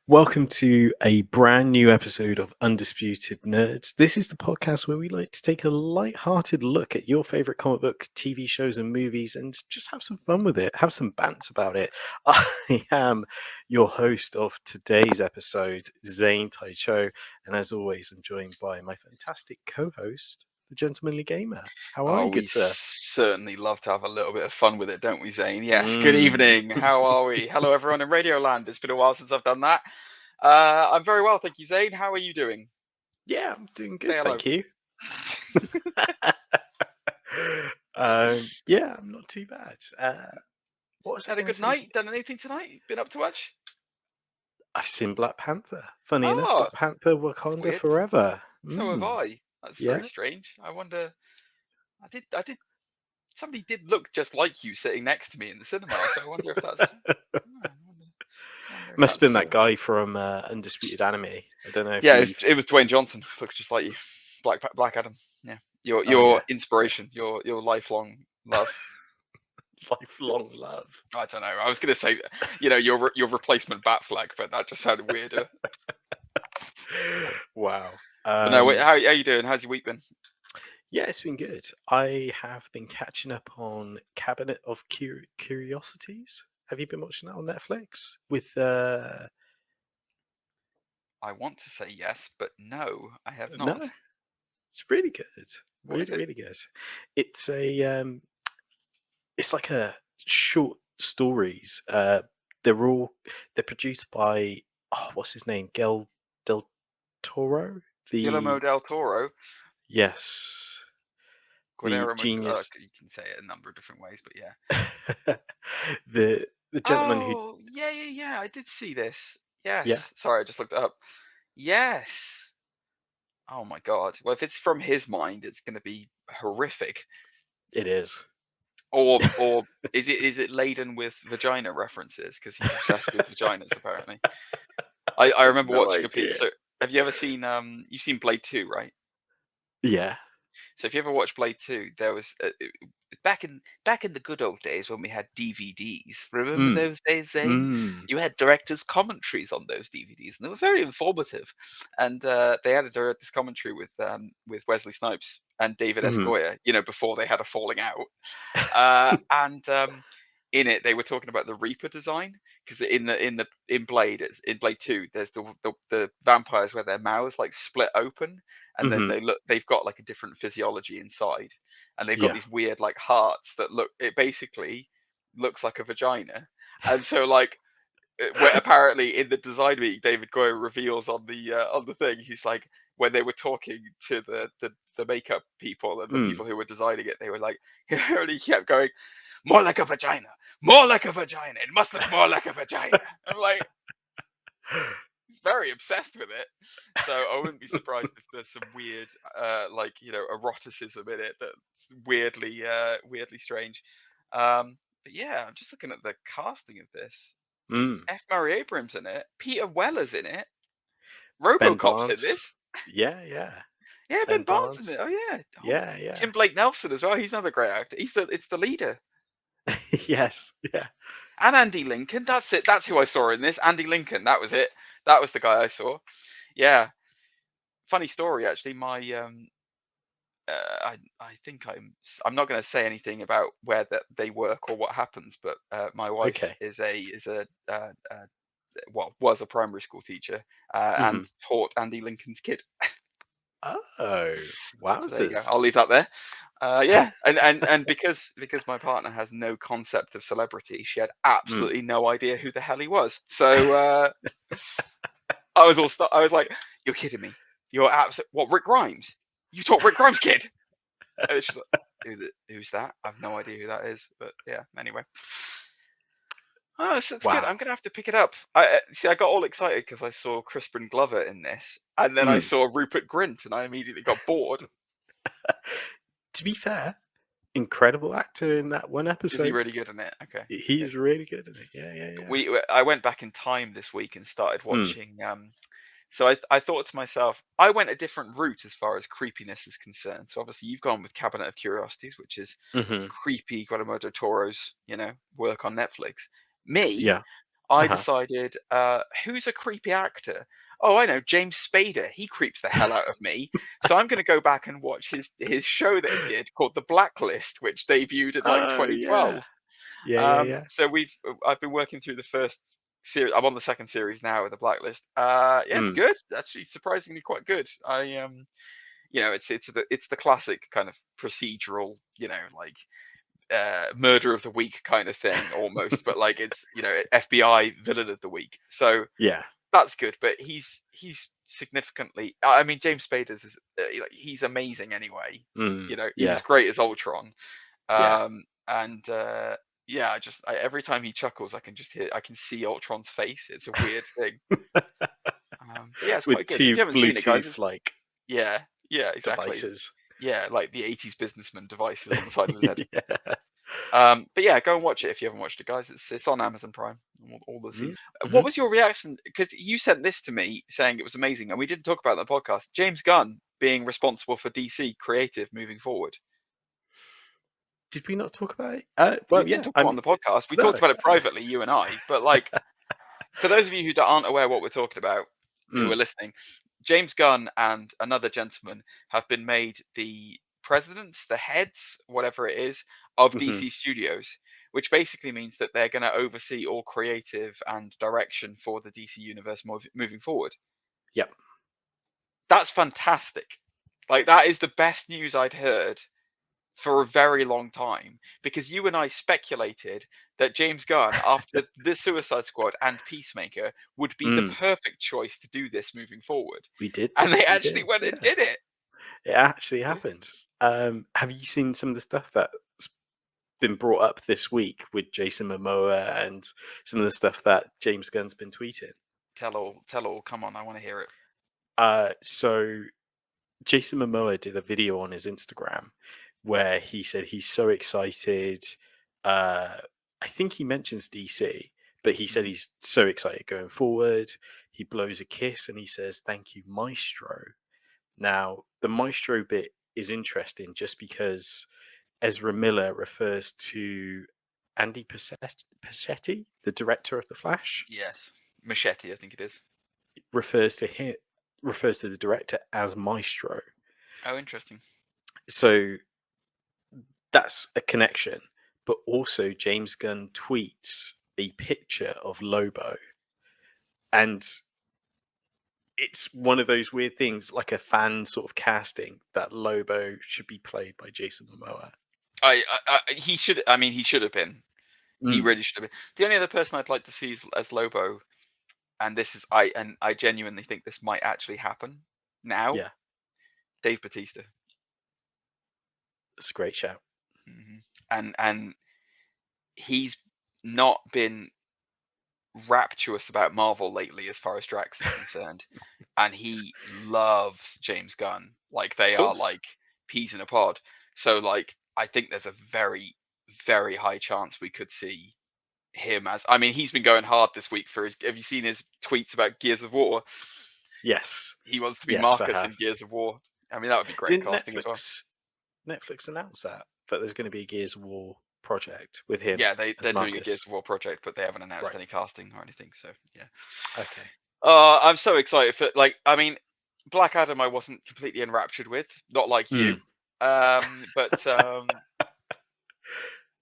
Welcome to a brand new episode of Undisputed Nerds. This is the podcast where we like to take a light-hearted look at your favorite comic book, TV shows, and movies, and just have some fun with it, have some bants about it. I am your host of today's episode, Zane Taicho, and as always, I'm joined by my fantastic co-host, the Gentlemanly Gamer. How are you, We good sir? certainly love to have a little bit of fun with it, don't we, Zane? Yes, good evening. How are we? Hello, everyone in Radioland. It's been a while since I've done that. I'm very well, thank you, Zane. How are you doing? Yeah, I'm doing Say good, hello. thank you. Yeah, I'm not too bad. What was I Had a gonna good say? night? Done anything tonight? Been up to much? I've seen Black Panther. Funny enough, Oh, Black Panther Wakanda weird. Forever. So have I. That's very Yeah. strange. I wonder. I did. Somebody did look just like you sitting next to me in the cinema. So I wonder if that's. Must have been that guy from Undisputed Anime. I don't know if Yeah, you. it was Dwayne Johnson. Looks just like you. Black Adam. Yeah, your yeah. inspiration, your lifelong love. Lifelong love. I don't know. I was going to say, your replacement Batfleck, but that just sounded weirder. Wow. But no, wait, how are you doing? How's your week been? Yeah, it's been good. I have been catching up on Cabinet of Curiosities. Have you been watching that on Netflix? With I want to say yes, but no, I have no, not. it's really good. What is it? Really good. It's it's like a short stories. They're produced by what's his name? Del Toro. Guillermo del Toro. Yes. The Guillermo. genius. You can say it a number of different ways, but yeah. the gentleman who. Oh, yeah. I did see this. Yes. Yeah. Sorry, I just looked it up. Yes. Oh my God. Well, if it's from his mind, it's going to be horrific. It is. Or is it laden with vagina references? Because he's obsessed with vaginas, apparently. I remember watching a piece. So have you ever seen you've seen Blade 2, right? Yeah. So if you ever watched Blade 2, there was back in the good old days when we had DVDs. Remember those days, Zane? You had directors' commentaries on those DVDs, and they were very informative. And they had a director's commentary with Wesley Snipes and David S. Goyer, before they had a falling out. And in it, they were talking about the Reaper design, because in Blade 2, there's the vampires where their mouths like split open, and then they've got like a different physiology inside, and they've got these weird like hearts that it basically looks like a vagina. And so like where apparently in the design meeting, David Goyer reveals on the thing, he's like, when they were talking to the makeup people and the people who were designing it, they were like, he kept going, more like a vagina, more like a vagina, it must look more like a vagina. I'm like, he's very obsessed with it. So I wouldn't be surprised if there's some weird eroticism in it that's weirdly strange. But yeah, I'm just looking at the casting of this. F. Murray Abrams in it, Peter Weller's in it, RoboCop's in this. Yeah. Yeah, Ben Barnes in it. Oh yeah. Yeah. Tim Blake Nelson as well. He's another great actor. It's the leader. Yes. Yeah. And Andy Lincoln. That's it. That's who I saw in this. Andy Lincoln. That was it. That was the guy I saw. Yeah. Funny story, actually. My I think I'm not going to say anything about where they work or what happens, but my wife was a primary school teacher and taught Andy Lincoln's kid. Oh, wow! So there you go. I'll leave that there. Yeah, and because my partner has no concept of celebrity, she had absolutely no idea who the hell he was. So I was like, "You're kidding me? You're what? Rick Grimes? You taught Rick Grimes' kid?" And she's like, "Who's that? I've no idea who that is." But yeah, anyway. Oh, that's good. I'm gonna have to pick it up. I got all excited because I saw Crispin Glover in this, and then I saw Rupert Grint, and I immediately got bored. To be fair, incredible actor in that one episode. Is he really good in it? Okay, he's really good in it. Yeah. I went back in time this week and started watching. So I thought to myself, I went a different route as far as creepiness is concerned. So obviously you've gone with Cabinet of Curiosities, which is creepy Guillermo del Toro's, work on Netflix. Me, I Uh-huh. decided, who's a creepy actor? Oh, I know, James Spader. He creeps the hell out of me. So I'm going to go back and watch his show that he did called The Blacklist, which debuted in like Oh, yeah. 2012. Yeah, yeah, yeah. So I've been working through the first series. I'm on the second series now with The Blacklist. Yeah, it's Mm. good. Actually, surprisingly quite good. It's the classic kind of procedural, like murder of the week kind of thing almost, but like it's FBI villain of the week. So Yeah. that's good. But he's significantly. I mean, James Spader's is he's amazing anyway. Mm. He was Yeah. great as Ultron. Yeah. And yeah, every time he chuckles, I can see Ultron's face. It's a weird thing. But yeah, it's With quite good. If two you haven't seen it, guys, Bluetooth it's like yeah, yeah, exactly. devices. Yeah, like the 80s businessman devices on the side of his head. Yeah. But yeah, go and watch it if you haven't watched it, guys. It's on Amazon Prime, all the seasons. Mm-hmm. What was your reaction? Because you sent this to me saying it was amazing, and we didn't talk about it on the podcast. James Gunn being responsible for DC creative moving forward. Did we not talk about it? We Well, didn't yeah. talk about it on the podcast. We No. talked about it privately, you and I. But like, for those of you who aren't aware what we're talking about, who are listening, James Gunn and another gentleman have been made the presidents, the heads, whatever it is, of Mm-hmm. DC Studios, which basically means that they're going to oversee all creative and direction for the DC universe moving forward. Yep. That's fantastic. Like, that is the best news I'd heard for a very long time, because you and I speculated that James Gunn, after the Suicide Squad and Peacemaker, would be the perfect choice to do this moving forward. We did. And they We actually did. went and did it. It actually happened. Have you seen some of the stuff that's been brought up this week with Jason Momoa and some of the stuff that James Gunn's been tweeting? Tell all. Come on, I want to hear it. So Jason Momoa did a video on his Instagram where he said he's so excited. I think he mentions DC, but he said he's so excited going forward. He blows a kiss and he says, "Thank you, Maestro." Now, the Maestro bit is interesting just because Ezra Miller refers to Andy Passetti, the director of The Flash. Yes, Machete, I think it is. Refers to the director as Maestro. Oh, interesting. So that's a connection. But also, James Gunn tweets a picture of Lobo, and it's one of those weird things, like a fan sort of casting, that Lobo should be played by Jason Momoa. He should. I mean, he should have been. He really should have been. The only other person I'd like to see as Lobo, and this is I genuinely think this might actually happen now. Yeah, Dave Bautista. it's a great shout. And he's not been rapturous about Marvel lately as far as Drax is concerned, and he loves James Gunn. Like, they are like peas in a pod. So like, I think there's a very, very high chance we could see him as. I mean, he's been going hard this week for his. Have you seen his tweets about Gears of War? Yes, He wants to be yes, Marcus in Gears of War. I mean, that would be great casting as well. Netflix announced that there's going to be a Gears of War project with him. Yeah, they're Marcus. doing a Gears of War project, but they haven't announced any casting or anything. So yeah. Okay. I'm so excited for, like, I mean, Black Adam I wasn't completely enraptured with, not like you. But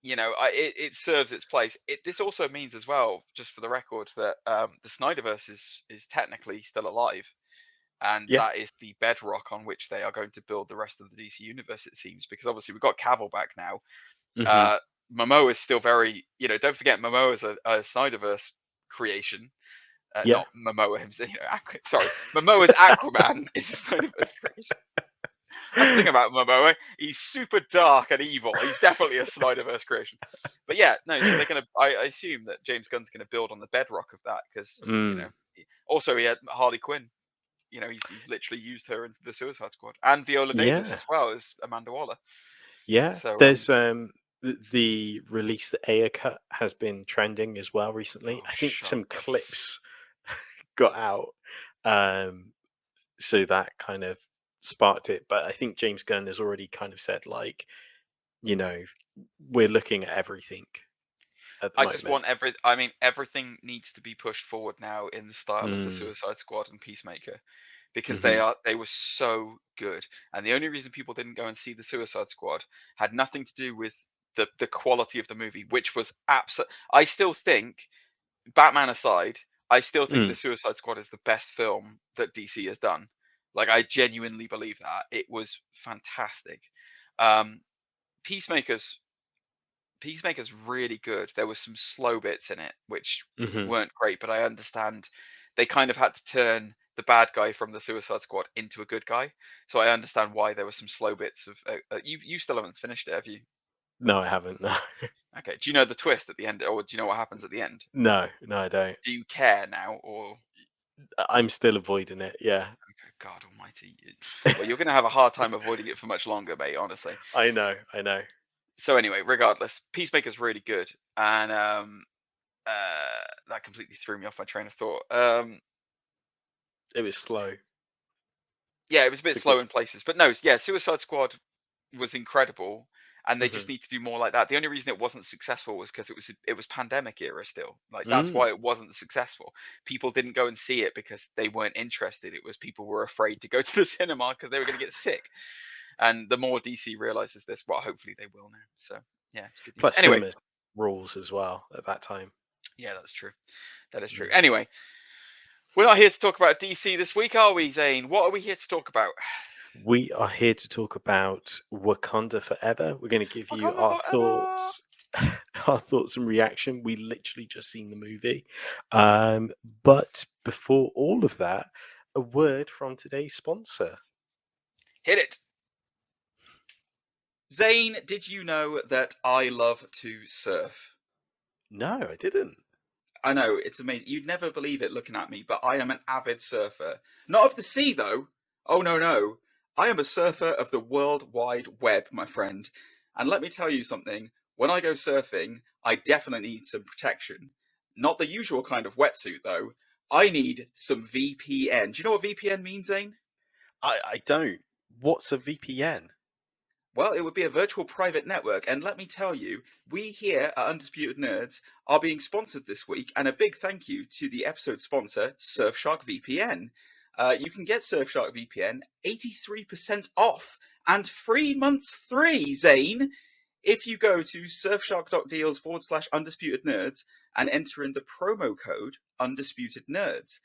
it serves its place. This also means as well, just for the record, that the Snyderverse is technically still alive. And that is the bedrock on which they are going to build the rest of the DC universe, it seems, because obviously we've got Cavill back now. Momoa is still very, don't forget Momoa is a Snyderverse creation. Not Momoa himself. Sorry, Momoa's Aquaman is a Snyderverse creation. That's the thing about Momoa. He's super dark and evil. He's definitely a Snyderverse creation. But yeah, no. So they're gonna. I assume that James Gunn's gonna build on the bedrock of that, because also he had Harley Quinn. He's literally used her into the Suicide Squad, and Viola Davis as well as Amanda Waller. Yeah. So there's the release, the Aya cut, has been trending as well recently. I think some clips got out, so that kind of sparked it. But I think James Gunn has already kind of said, like, we're looking at everything. at the I just moment. want everything needs to be pushed forward now in the style of the Suicide Squad and Peacemaker, because Hmm. they were so good. And the only reason people didn't go and see the Suicide Squad had nothing to do with the quality of the movie, which was absolute. I still think, Batman aside, I still think the Mm. Suicide Squad is the best film that DC has done. Like, I genuinely believe that. It was fantastic. Um, Peacemaker's Peacemaker's really good. There was some slow bits in it which Hmm. weren't great, but I understand they kind of had to turn the bad guy from the Suicide Squad into a good guy. So I understand why there were some slow bits of. You still haven't finished it, have you? No, I haven't. No, Okay. Do you know the twist at the end, or do you know what happens at the end? no, no, I don't. Do you care now, or? I'm still avoiding it. Yeah, Okay, God Almighty. Well, you're going to have a hard time avoiding it for much longer, mate. Honestly. I know, I know. So anyway, regardless, Peacemaker's really good, and that completely threw me off my train of thought. It was slow. Yeah, it was a bit To slow get. in places, but no, yeah, Suicide Squad was incredible, and they just Hmm. need to do more like that. The only reason it wasn't successful was because it was pandemic era still. Like, that's Mm. why it wasn't successful. People didn't go and see it because they weren't interested. It was people were afraid to go to the cinema because they were going to get sick. And the more DC realizes this, well, hopefully they will now. So yeah, it's good news. Plus, Anyway, cinemas rules as well at that time. yeah, that's true. That is true. Mm. Anyway, we're not here to talk about DC this week, are we, Zane? What are we here to talk about? We are here to talk about Wakanda Forever. We're going to give you Wakanda our forever. thoughts, our thoughts and reaction. We literally just seen the movie, but before all of that, a word from today's sponsor. Hit it. Zane, did you know that I love to surf? No, I didn't. I know, it's amazing. You'd never believe it looking at me, but I am an avid surfer. Not of the sea, though. Oh, no, no. I am a surfer of the World Wide Web, my friend. And let me tell you something. When I go surfing, I definitely need some protection. Not the usual kind of wetsuit, though. I need some VPN. Do you know what VPN means, Zane? I don't. What's a VPN? Well, it would be a virtual private network, and let me tell you, we here at Undisputed Nerds are being sponsored this week, and a big thank you to the episode sponsor, Surfshark VPN. You can get Surfshark VPN 83% off and 3 months free, Zane, if you go to surfshark.deals/undisputed nerds and enter in the promo code Undisputed Nerds.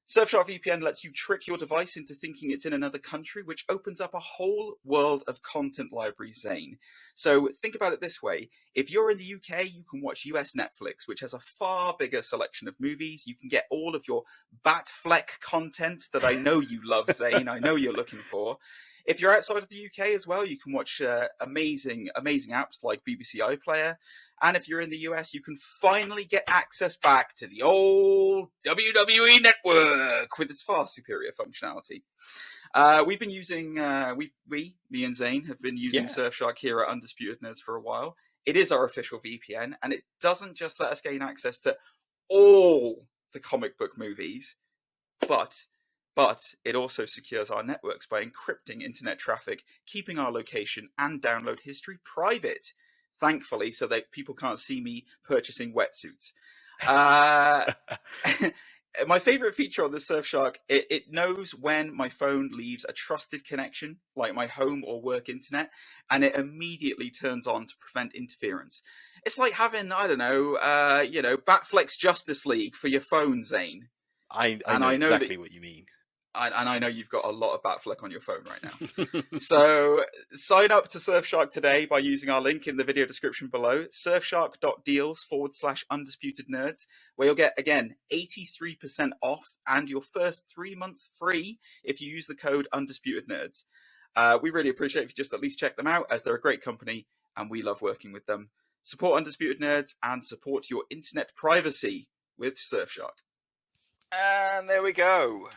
Surfshark VPN lets you trick your device into thinking it's in another country, which opens up a whole world of content library, Zane. So think about it this way. If you're in the UK, you can watch US Netflix, which has a far bigger selection of movies. You can get all of your Batfleck content that I know you love, Zane. I know you're looking for. If you're outside of the UK as well, you can watch amazing apps like BBC iPlayer. And if you're in the US, you can finally get access back to the old WWE network with its far superior functionality. We've been using, me and Zane have been using Surfshark here at Undisputed Nerds for a while. It is our official VPN, and it doesn't just let us gain access to all the comic book movies, but it also secures our networks by encrypting internet traffic, keeping our location and download history private, thankfully, so that people can't see me purchasing wetsuits. My favorite feature on the Surfshark, it knows when my phone leaves a trusted connection, like my home or work internet, and it immediately turns on to prevent interference. It's like having, I don't know, Batfleck's Justice League for your phone, Zane. I And know I know that, exactly what you mean. and I know you've got a lot of Batfleck on your phone right now. So sign up to Surfshark today by using our link in the video description below, surfshark.deals/undisputed nerds, where you'll get, again, 83% off and your first 3 months free if you use the code Undisputed Nerds. We really appreciate if you just at least check them out, as they're a great company and we love working with them. Support Undisputed Nerds and support your internet privacy with Surfshark. And there we go.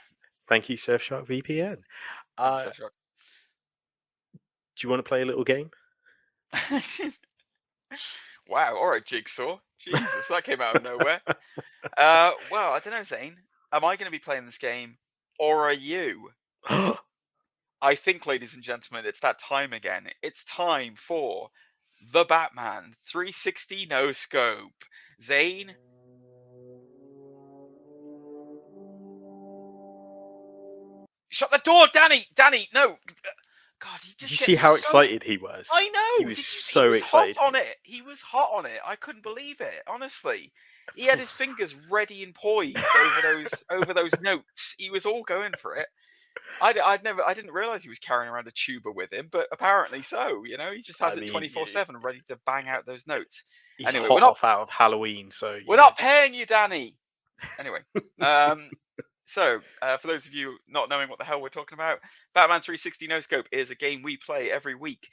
Thank you, Surfshark VPN. Thank you, Surfshark. Do you want to play a little game? Wow, all right, Jigsaw. Jesus, that came out of nowhere. Well, I don't know, Zane. Am I going to be playing this game, or are you? I think, ladies and gentlemen, it's that time again. It's time for The Batman 360 No Scope. Zane. Shut the door, Danny! Danny, no! God, he just Did you see how excited he was? I know! He was so he was excited. hot on it. He was hot on it. I couldn't believe it, honestly. He had his fingers ready and poised over those notes. He was all going for it. I didn't realize he was carrying around a tuba with him, but apparently so. You know, he just has it 24/7, ready to bang out those notes. He's anyway, hot off out of Halloween, so we're not paying you, Danny. Anyway, so for those of you not knowing what the hell we're talking about, Batman 360 No Scope is a game we play every week.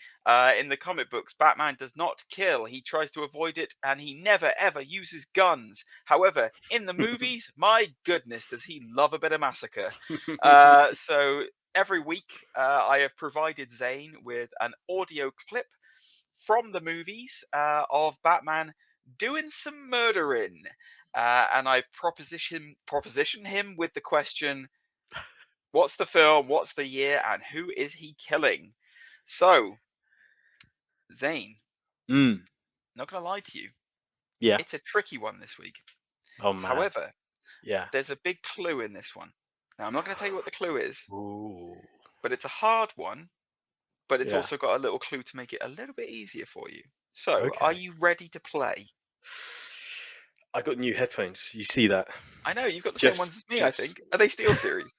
In the comic books, Batman does not kill; he tries to avoid it, and he never ever uses guns. However, in the movies, my goodness, does he love a bit of massacre? So every week, I have provided Zane with an audio clip from the movies of Batman doing some murdering. And I proposition him with the question, what's the film, what's the year, and who is he killing? So, Zane, not going to lie to you. Yeah. It's a tricky one this week. Oh, man. However, yeah, there's a big clue in this one. Now, I'm not going to tell you what the clue is, Ooh. but it's a hard one, but it's Yeah. also got a little clue to make it a little bit easier for you. So, Okay. Are you ready to play? I got new headphones. You see that? I know, you've got the same ones as me, I think. Are they SteelSeries?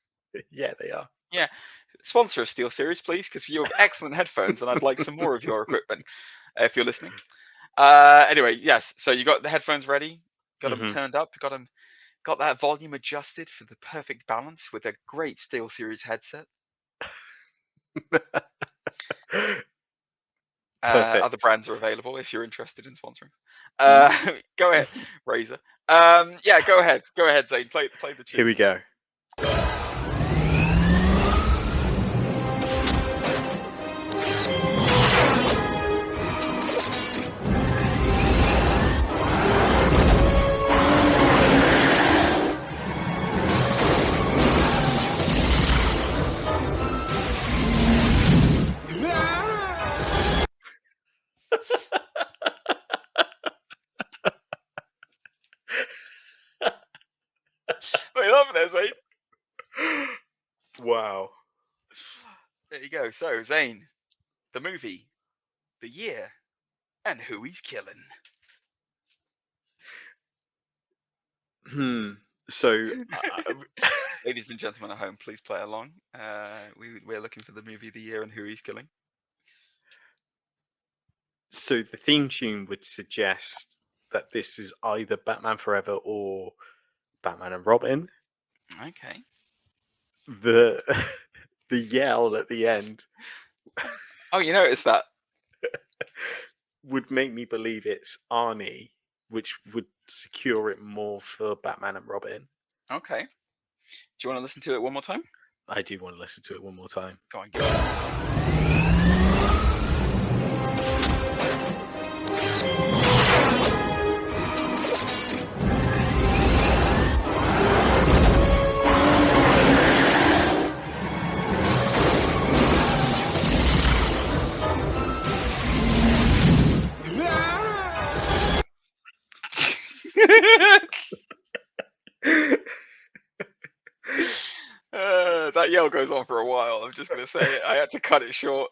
Yeah, they are. Yeah. Sponsor of SteelSeries, please, because you have excellent headphones and I'd like some more of your equipment if you're listening. Anyway, yes. So you got the headphones ready, got them turned up, got that volume adjusted for the perfect balance with a great SteelSeries headset. Other brands are available if you're interested in sponsoring. Go ahead, Razer. Yeah, go ahead, Zane. Play the tune. Here we go. I love it, Zane. Wow. There you go. So, Zane, the movie, the year, and who he's killing. So, ladies and gentlemen at home, please play along. We're looking for the movie, the year, and who he's killing. So the theme tune would suggest that this is either Batman Forever or Batman and Robin. Okay. The yell at the end. Oh, you noticed that? Would make me believe it's Arnie, which would secure it more for Batman and Robin. Okay. Do you want to listen to it one more time? I do want to listen to it one more time. Go on, go. That yell goes on for a while. I'm just going to say it. I had to cut it short.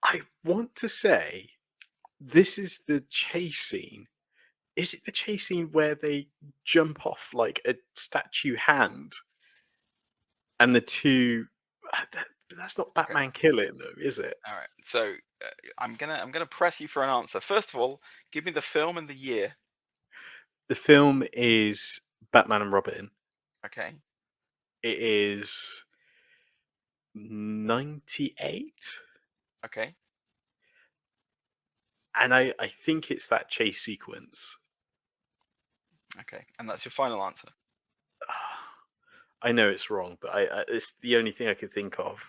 I want to say this is the chase scene. Is it the chase scene where they jump off like a statue hand? And the two... That's not Batman killing, though, is it? All right. So I'm gonna press you for an answer. First of all, give me the film and the year. The film is Batman and Robin. Okay. It is 98. Okay. And I think it's that chase sequence. Okay. And that's your final answer. I know it's wrong, but it's the only thing I could think of.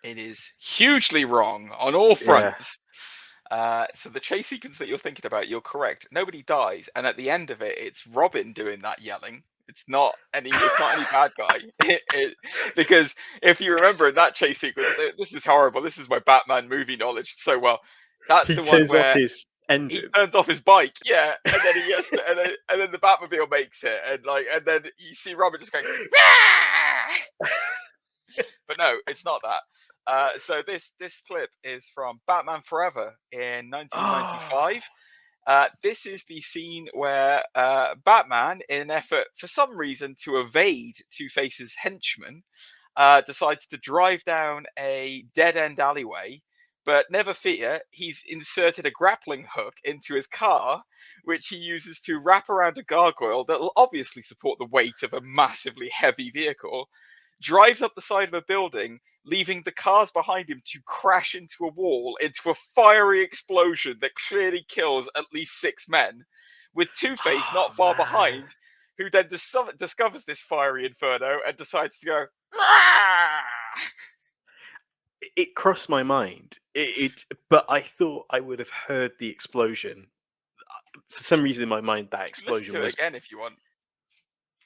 It is hugely wrong on all fronts. Yeah. So the chase sequence that you're thinking about, you're correct. Nobody dies, and at the end of it, it's Robin doing that yelling. It's not any bad guy. Because if you remember in that chase sequence, this is horrible. This is my Batman movie knowledge so well. That's He the one turns off where his he engine. turns off his bike, yeah, and then he gets to, and then the Batmobile makes it, and then you see Robin just going, but no, it's not that. So this clip is from Batman Forever in 1995. This is the scene where Batman, in an effort for some reason to evade Two-Face's henchman, decides to drive down a dead-end alleyway. But never fear, he's inserted a grappling hook into his car, which he uses to wrap around a gargoyle that will obviously support the weight of a massively heavy vehicle, drives up the side of a building, leaving the cars behind him to crash into a wall, into a fiery explosion that clearly kills at least 6 men, with Two-Face not far behind, who then discovers this fiery inferno and decides to go, "Ah!" It crossed my mind, but I thought I would have heard the explosion. For some reason in my mind, that Listen explosion to it was... again if you want.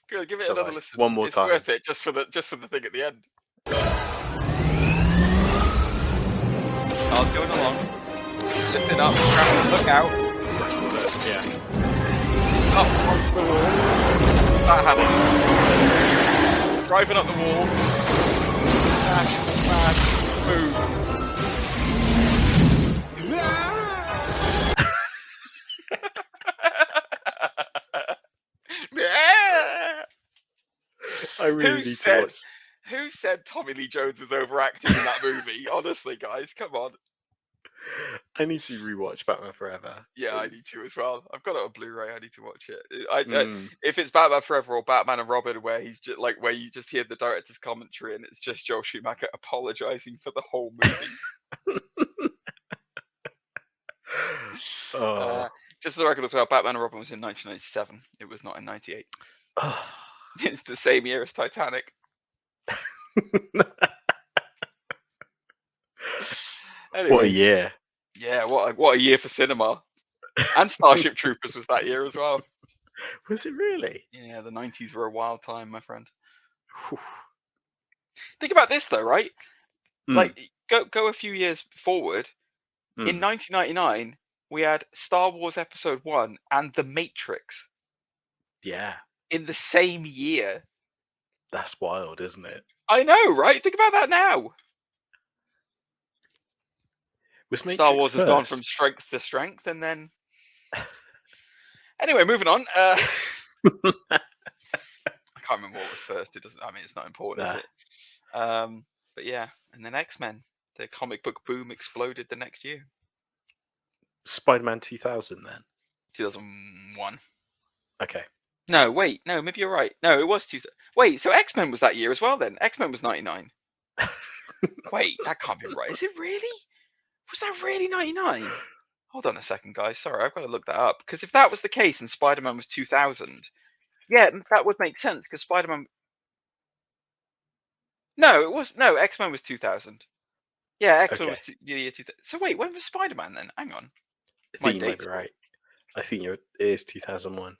Good, give it Shall another I? listen. One more it's time. worth it just for the thing at the end. Car's going along, lifting up, look out. Yeah. Up onto the wall. That happens. Driving up the wall. Smash, smash, boom. I really need to watch. Who said Tommy Lee Jones was overacting in that movie? Honestly, guys, come on. I need to rewatch Batman Forever. Yeah, I need to as well. I've got it on Blu-ray. I need to watch it. If it's Batman Forever or Batman and Robin, where he's just where you just hear the director's commentary and it's just Joel Schumacher apologizing for the whole movie. Just as a record as well, Batman and Robin was in 1997. It was not in 98. It's the same year as Titanic. Anyway, what a year! Yeah, what a year for cinema. And Starship Troopers was that year as well. Was it really? Yeah, the 90s were a wild time, my friend. Think about this though, right? Like, go a few years forward. In 1999, we had Star Wars Episode 1 and The Matrix. Yeah. In the same year. That's wild, isn't it? I know, right? Think about that now. Star Wars has gone from strength to strength, and then... Anyway, moving on. I can't remember what was first. It doesn't. I mean, it's not important, is it? But yeah, and then X-Men, the comic book boom exploded the next year. Spider-Man 2000, then. 2001. Okay. No, wait. No, maybe you're right. No, it was 2000. Wait, so X-Men was that year as well then? X-Men was 99. Wait, that can't be right. Is it really? Was that really 99? Hold on a second, guys. Sorry, I've got to look that up. Because if that was the case and Spider-Man was 2000, yeah, that would make sense because Spider-Man... No, X-Men was 2000. Yeah, X-Men was the year 2000. So wait, when was Spider-Man then? Hang on. I think you might be right. I think it is 2001.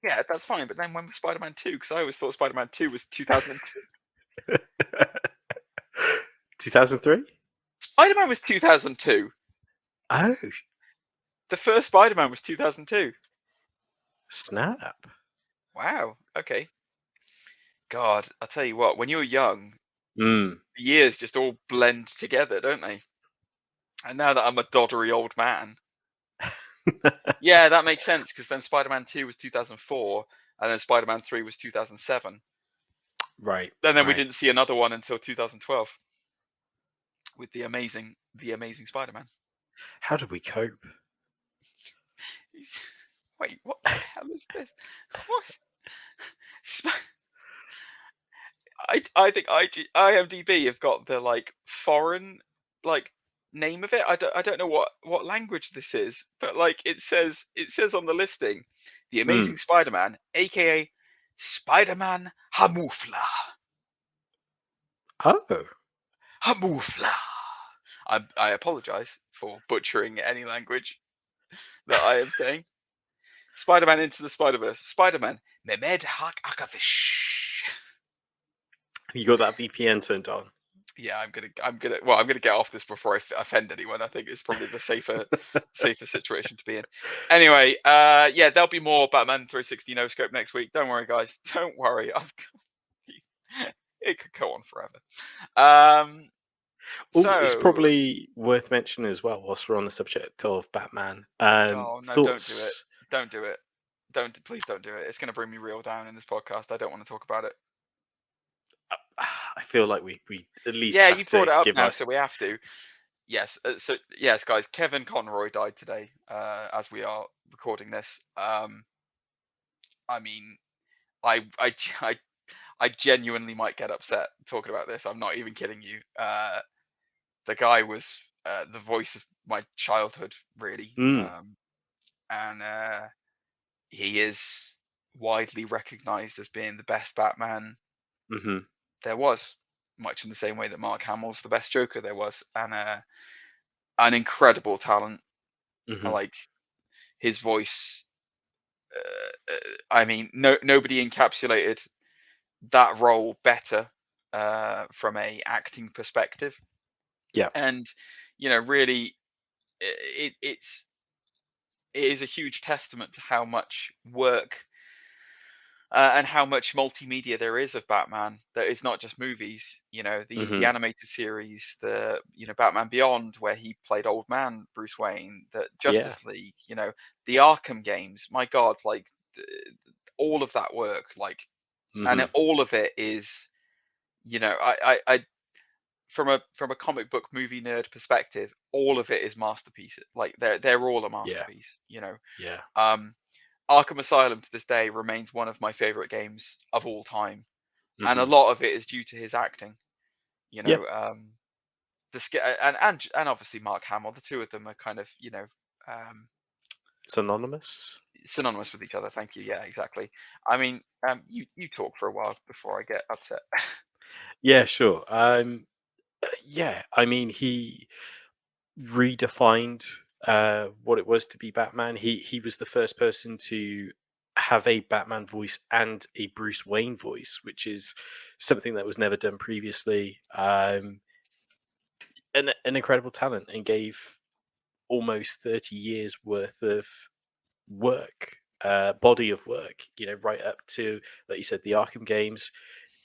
Yeah, that's fine. But then when was Spider-Man 2? Because I always thought Spider-Man 2 was 2002. 2003? Spider-Man was 2002. Oh. The first Spider-Man was 2002. Snap. Wow. Okay. God, I'll tell you what. When you're young, the years just all blend together, don't they? And now that I'm a doddery old man, yeah, that makes sense. Because then Spider-Man 2 was 2004, and then Spider-Man 3 was 2007. Right. And then we didn't see another one until 2012 with the amazing Spider-Man. How did we cope? Wait, what the hell is this? What? I think IMDb have got the foreign name of it. I don't know what language this is, but it says on the listing, The Amazing Spider-Man, aka Spider-Man Hamoufla. Oh. Hamoufla. I apologize for butchering any language that I am saying. Spider-Man Into the Spider-Verse. Spider-Man Mehmed Haq Akafish. You got that VPN turned on? Yeah, I'm gonna get off this before I offend anyone. I think it's probably the safer situation to be in. Anyway, yeah, there'll be more Batman 360 No Scope next week. Don't worry, guys. Don't worry. It could go on forever. It's So, probably worth mentioning as well, whilst we're on the subject of Batman. oh no, don't do it. Thoughts? Don't do it. Please don't do it. It's gonna bring me real down in this podcast. I don't want to talk about it. I feel like we at least Yeah, have you've to brought it up give now, our. so we have to. Yes. So yes, guys, Kevin Conroy died today, as we are recording this. I mean, I genuinely might get upset talking about this. I'm not even kidding you. The guy was the voice of my childhood, really, Mm, and he is widely recognized as being the best Batman hmm there was, much in the same way that Mark Hamill's the best Joker there was, and an incredible talent. hmm Like his voice, I mean, nobody encapsulated that role better from a acting perspective, Yeah. and really, it is a huge testament to how much work and how much multimedia there is of Batman. That is not just movies. The hmm animated series, the Batman Beyond, where he played Old Man Bruce Wayne, the Yeah. Justice League, the Arkham games. My God, like all of that work, like, and hmm all of it is, I from a comic book movie nerd perspective, all of it is masterpieces. Like they're all a Yeah. masterpiece. Yeah. Um, Arkham Asylum to this day remains one of my favorite games of all time, and a hmm lot of it is due to his acting. You Yeah. know, and obviously Mark Hamill. The two of them are kind of um, It's anonymous. synonymous with each other. Thank you. Yeah, exactly. I mean, you talk for a while before I get upset. Yeah, sure. Yeah, I mean, he redefined what it was to be Batman. He was the first person to have a Batman voice and a Bruce Wayne voice, which is something that was never done previously. An incredible talent, and gave almost 30 years worth of work, body of work. Right up to, like you said, the Arkham games.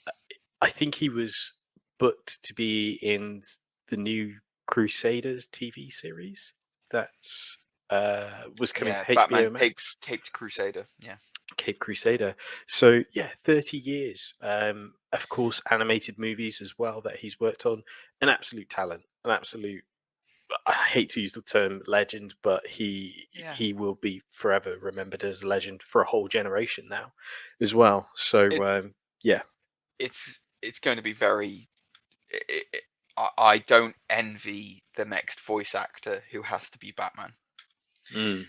Uh, I think he was booked to be in the new Crusaders TV series that's was coming Yeah, to Batman HBO Max. Caped Crusader. Yeah. Cape Crusader. So yeah, 30 years. Of course, animated movies as well that he's worked on. An absolute talent, an absolute. I hate to use the term legend, but he Yeah. he will be forever remembered as a legend for a whole generation now, as well. So It yeah. it's going to be very. I don't envy the next voice actor who has to be Batman. Mm.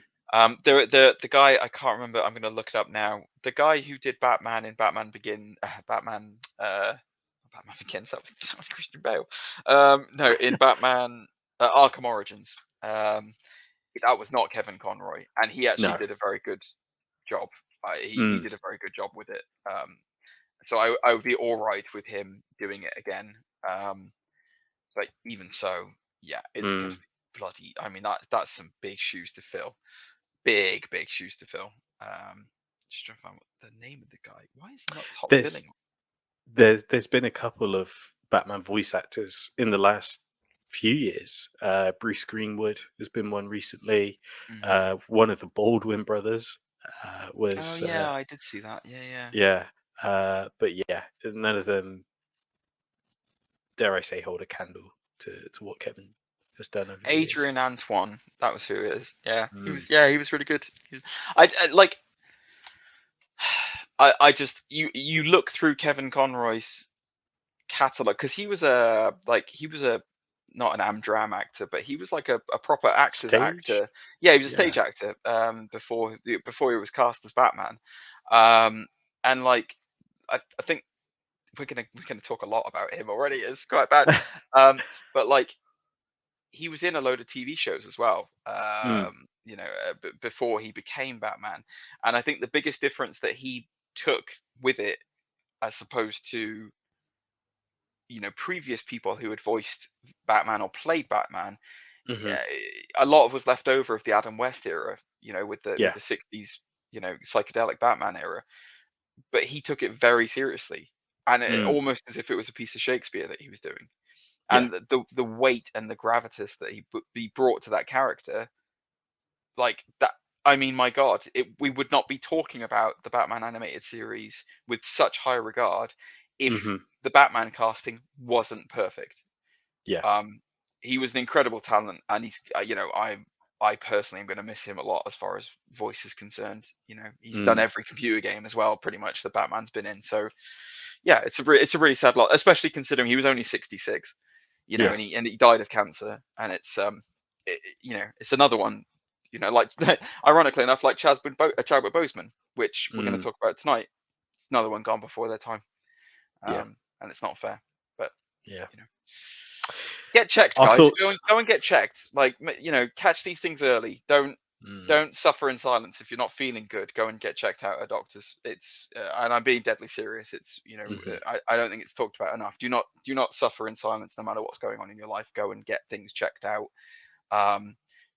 The guy, I can't remember. I'm going to look it up now. The guy who did Batman in Batman Begins. That was Christian Bale. No, in Batman Arkham Origins. That was not Kevin Conroy, and he actually No. did a very good job. He Mm. did a very good job with it. So I would be all right with him doing it again. But even so, yeah, it's going to Mm. be bloody. I mean, that's some big shoes to fill. Big shoes to fill. Just trying to find what the name of the guy. Why is he not top There's billing? there's been a couple of Batman voice actors in the last few years. Bruce Greenwood has been one recently. Hmm. One of the Baldwin brothers Oh was yeah, I did see that. Yeah. yeah. But yeah, none of them, dare I say, hold a candle to what Kevin has done over the years. Adrian Antoine, that was who it is. Yeah, he Mm. was. Yeah, he was really good. I like. I just you look through Kevin Conroy's catalog, because he was a not an Amdram actor, but he was like a proper actor's Stage? actor. Yeah, he was a Yeah. stage actor before he was cast as Batman. Um, and like I think we're gonna talk a lot about him already. It's quite bad. But like he was in a load of TV shows as well. Mm. Before he became Batman, and I think the biggest difference that he took with it, as opposed to previous people who had voiced Batman or played Batman, Mhm. a lot was left over of the Adam West era, with the Yeah. 60s, psychedelic Batman era. But he took it very seriously, and almost as if it was a piece of Shakespeare that he was doing. And the weight and the gravitas that he brought to that character, like that. I mean, my God, we would not be talking about the Batman animated series with such high regard if Mhm. the Batman casting wasn't perfect. Yeah. He was an incredible talent, and he's, I personally am going to miss him a lot as far as voice is concerned. He's done every computer game as well, pretty much, that Batman's been in. So, yeah, it's a really sad lot, especially considering he was only 66. Yeah. And he died of cancer, and it's it's another one, like ironically enough, like Chadwick Boseman, which we're going to talk about tonight. It's another one gone before their time, Yeah. and it's not fair, but Yeah. get checked, Our guys. thoughts. Go and get checked. Like, catch these things early. Don't suffer in silence if you're not feeling good. Go and get checked out at doctors. It's and I'm being deadly serious. It's I don't think it's talked about enough. Do not suffer in silence no matter what's going on in your life. Go and get things checked out,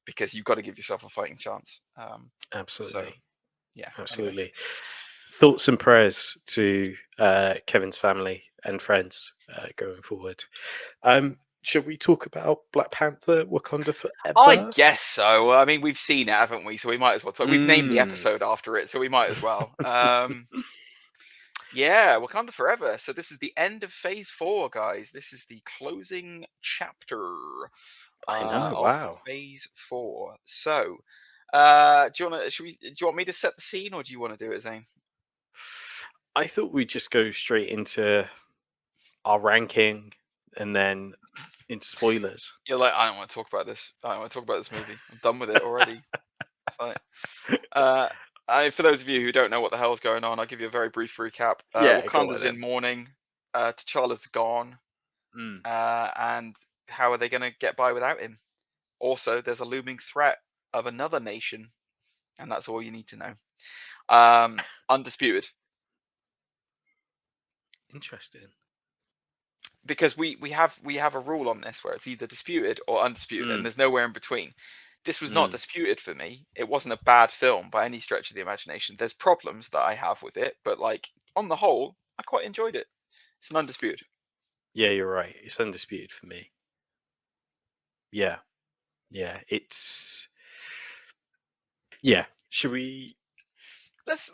because you've got to give yourself a fighting chance. Absolutely. So, yeah, Absolutely. Anyway. Thoughts and prayers to Kevin's family and friends going forward. Should we talk about Black Panther: Wakanda Forever? I guess so. I mean, we've seen it, haven't we? So we might as well talk. We've named the episode after it, so we might as well. Yeah, Wakanda Forever. So this is the end of Phase 4, guys. This is the closing chapter I know. of Wow. Phase 4. So, do you want me to set the scene, or do you want to do it, Zane? I thought we'd just go straight into our ranking and then into spoilers. You're like, I don't want to talk about this. I don't want to talk about this movie. I'm done with it already. It's like, for those of you who don't know what the hell's going on, I'll give you a very brief recap. Wakanda's in mourning. T'Challa's gone. And how are they going to get by without him? Also, there's a looming threat of another nation, and that's all you need to know. Undisputed. Interesting. Because we have a rule on this where it's either disputed or undisputed, and there's nowhere in between. This was not disputed for me. It wasn't a bad film by any stretch of the imagination. There's problems that I have with it, but like on the whole, I quite enjoyed it. It's an undisputed. Yeah, you're right. It's undisputed for me. Yeah. It's. Yeah. Should we? Let's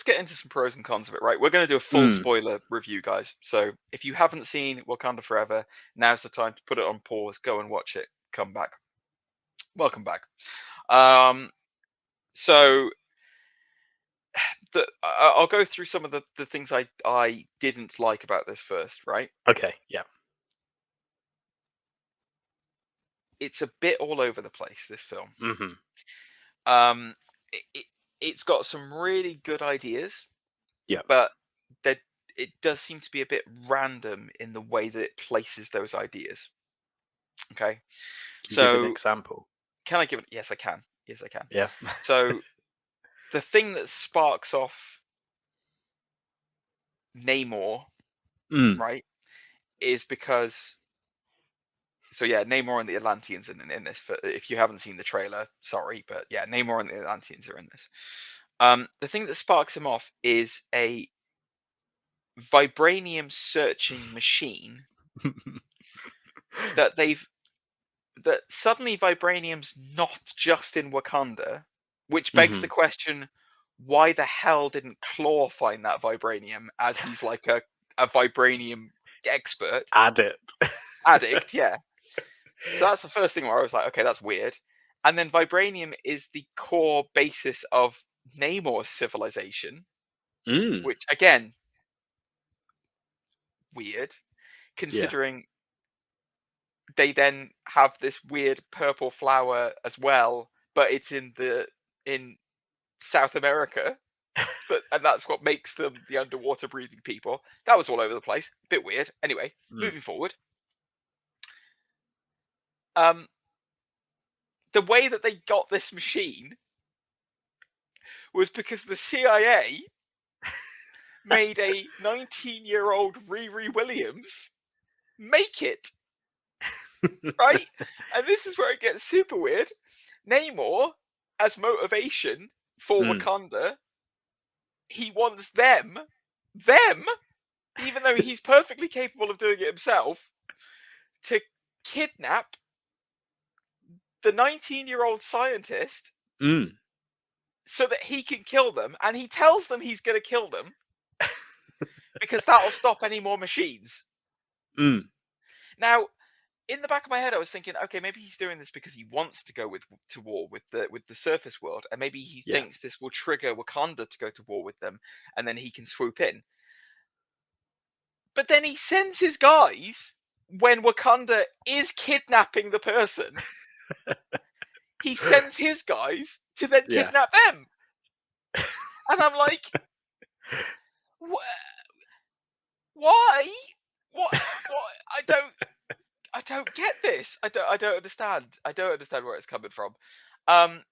get into some pros and cons of it, right? We're going to do a full spoiler review, guys. So if you haven't seen Wakanda Forever, now's the time to put it on pause, go and watch it, come back. Welcome back. So I'll go through some of the things I didn't like about this first, right? Okay, yeah. It's a bit all over the place, this film. Mm-hmm. It's got some really good ideas, yeah, but it does seem to be a bit random in the way that it places those ideas. Okay. Can you give an example? Can I give it? Yes, I can. Yeah. So the thing that sparks off Namor, right, is because. So yeah, Namor and the Atlanteans in this. If you haven't seen the trailer, sorry, but yeah, Namor and the Atlanteans are in this. The thing that sparks him off is a vibranium searching machine that suddenly vibranium's not just in Wakanda, which begs the question, why the hell didn't Claw find that vibranium, as he's like a vibranium expert? Addict, yeah. So that's the first thing where I was like, okay, that's weird. And then vibranium is the core basis of Namor's civilization, which again, weird, considering they then have this weird purple flower as well, but it's in South America. And that's what makes them the underwater breathing people. That was all over the place. Bit weird. Anyway, moving forward. The way that they got this machine was because the CIA made a 19-year-old Riri Williams make it, right? And this is where it gets super weird. Namor, as motivation for Wakanda, he wants them, even though he's perfectly capable of doing it himself, to kidnap the 19-year-old scientist so that he can kill them. And he tells them he's going to kill them because that'll stop any more machines. Now, in the back of my head, I was thinking, okay, maybe he's doing this because he wants to go to war with the surface world, and maybe he thinks this will trigger Wakanda to go to war with them, and then he can swoop in. But then he sends his guys when Wakanda is kidnapping the person. He sends his guys to then kidnap them, and I'm like, why? What? I don't get this. I don't understand. I don't understand where it's coming from. And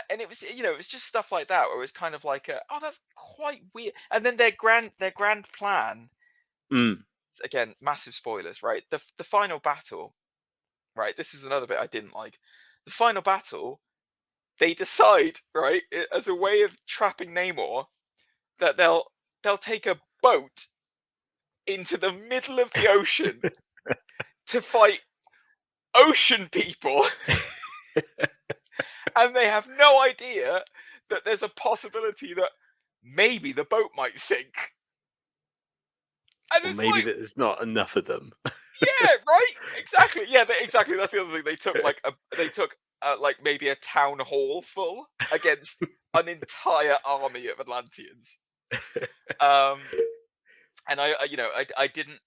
it was, it was just stuff like that where it was kind of like, oh, that's quite weird. And then their grand plan. Again, massive spoilers, right? The final battle, right? This is another bit I didn't like. The final battle, they decide, right, as a way of trapping Namor, that they'll take a boat into the middle of the ocean to fight ocean people. And they have no idea that there's a possibility that maybe the boat might sink. And or maybe there's not enough of them. Yeah, right. Exactly. Yeah, exactly. That's the other thing. They took like maybe a town hall full against an entire army of Atlanteans. And I didn't.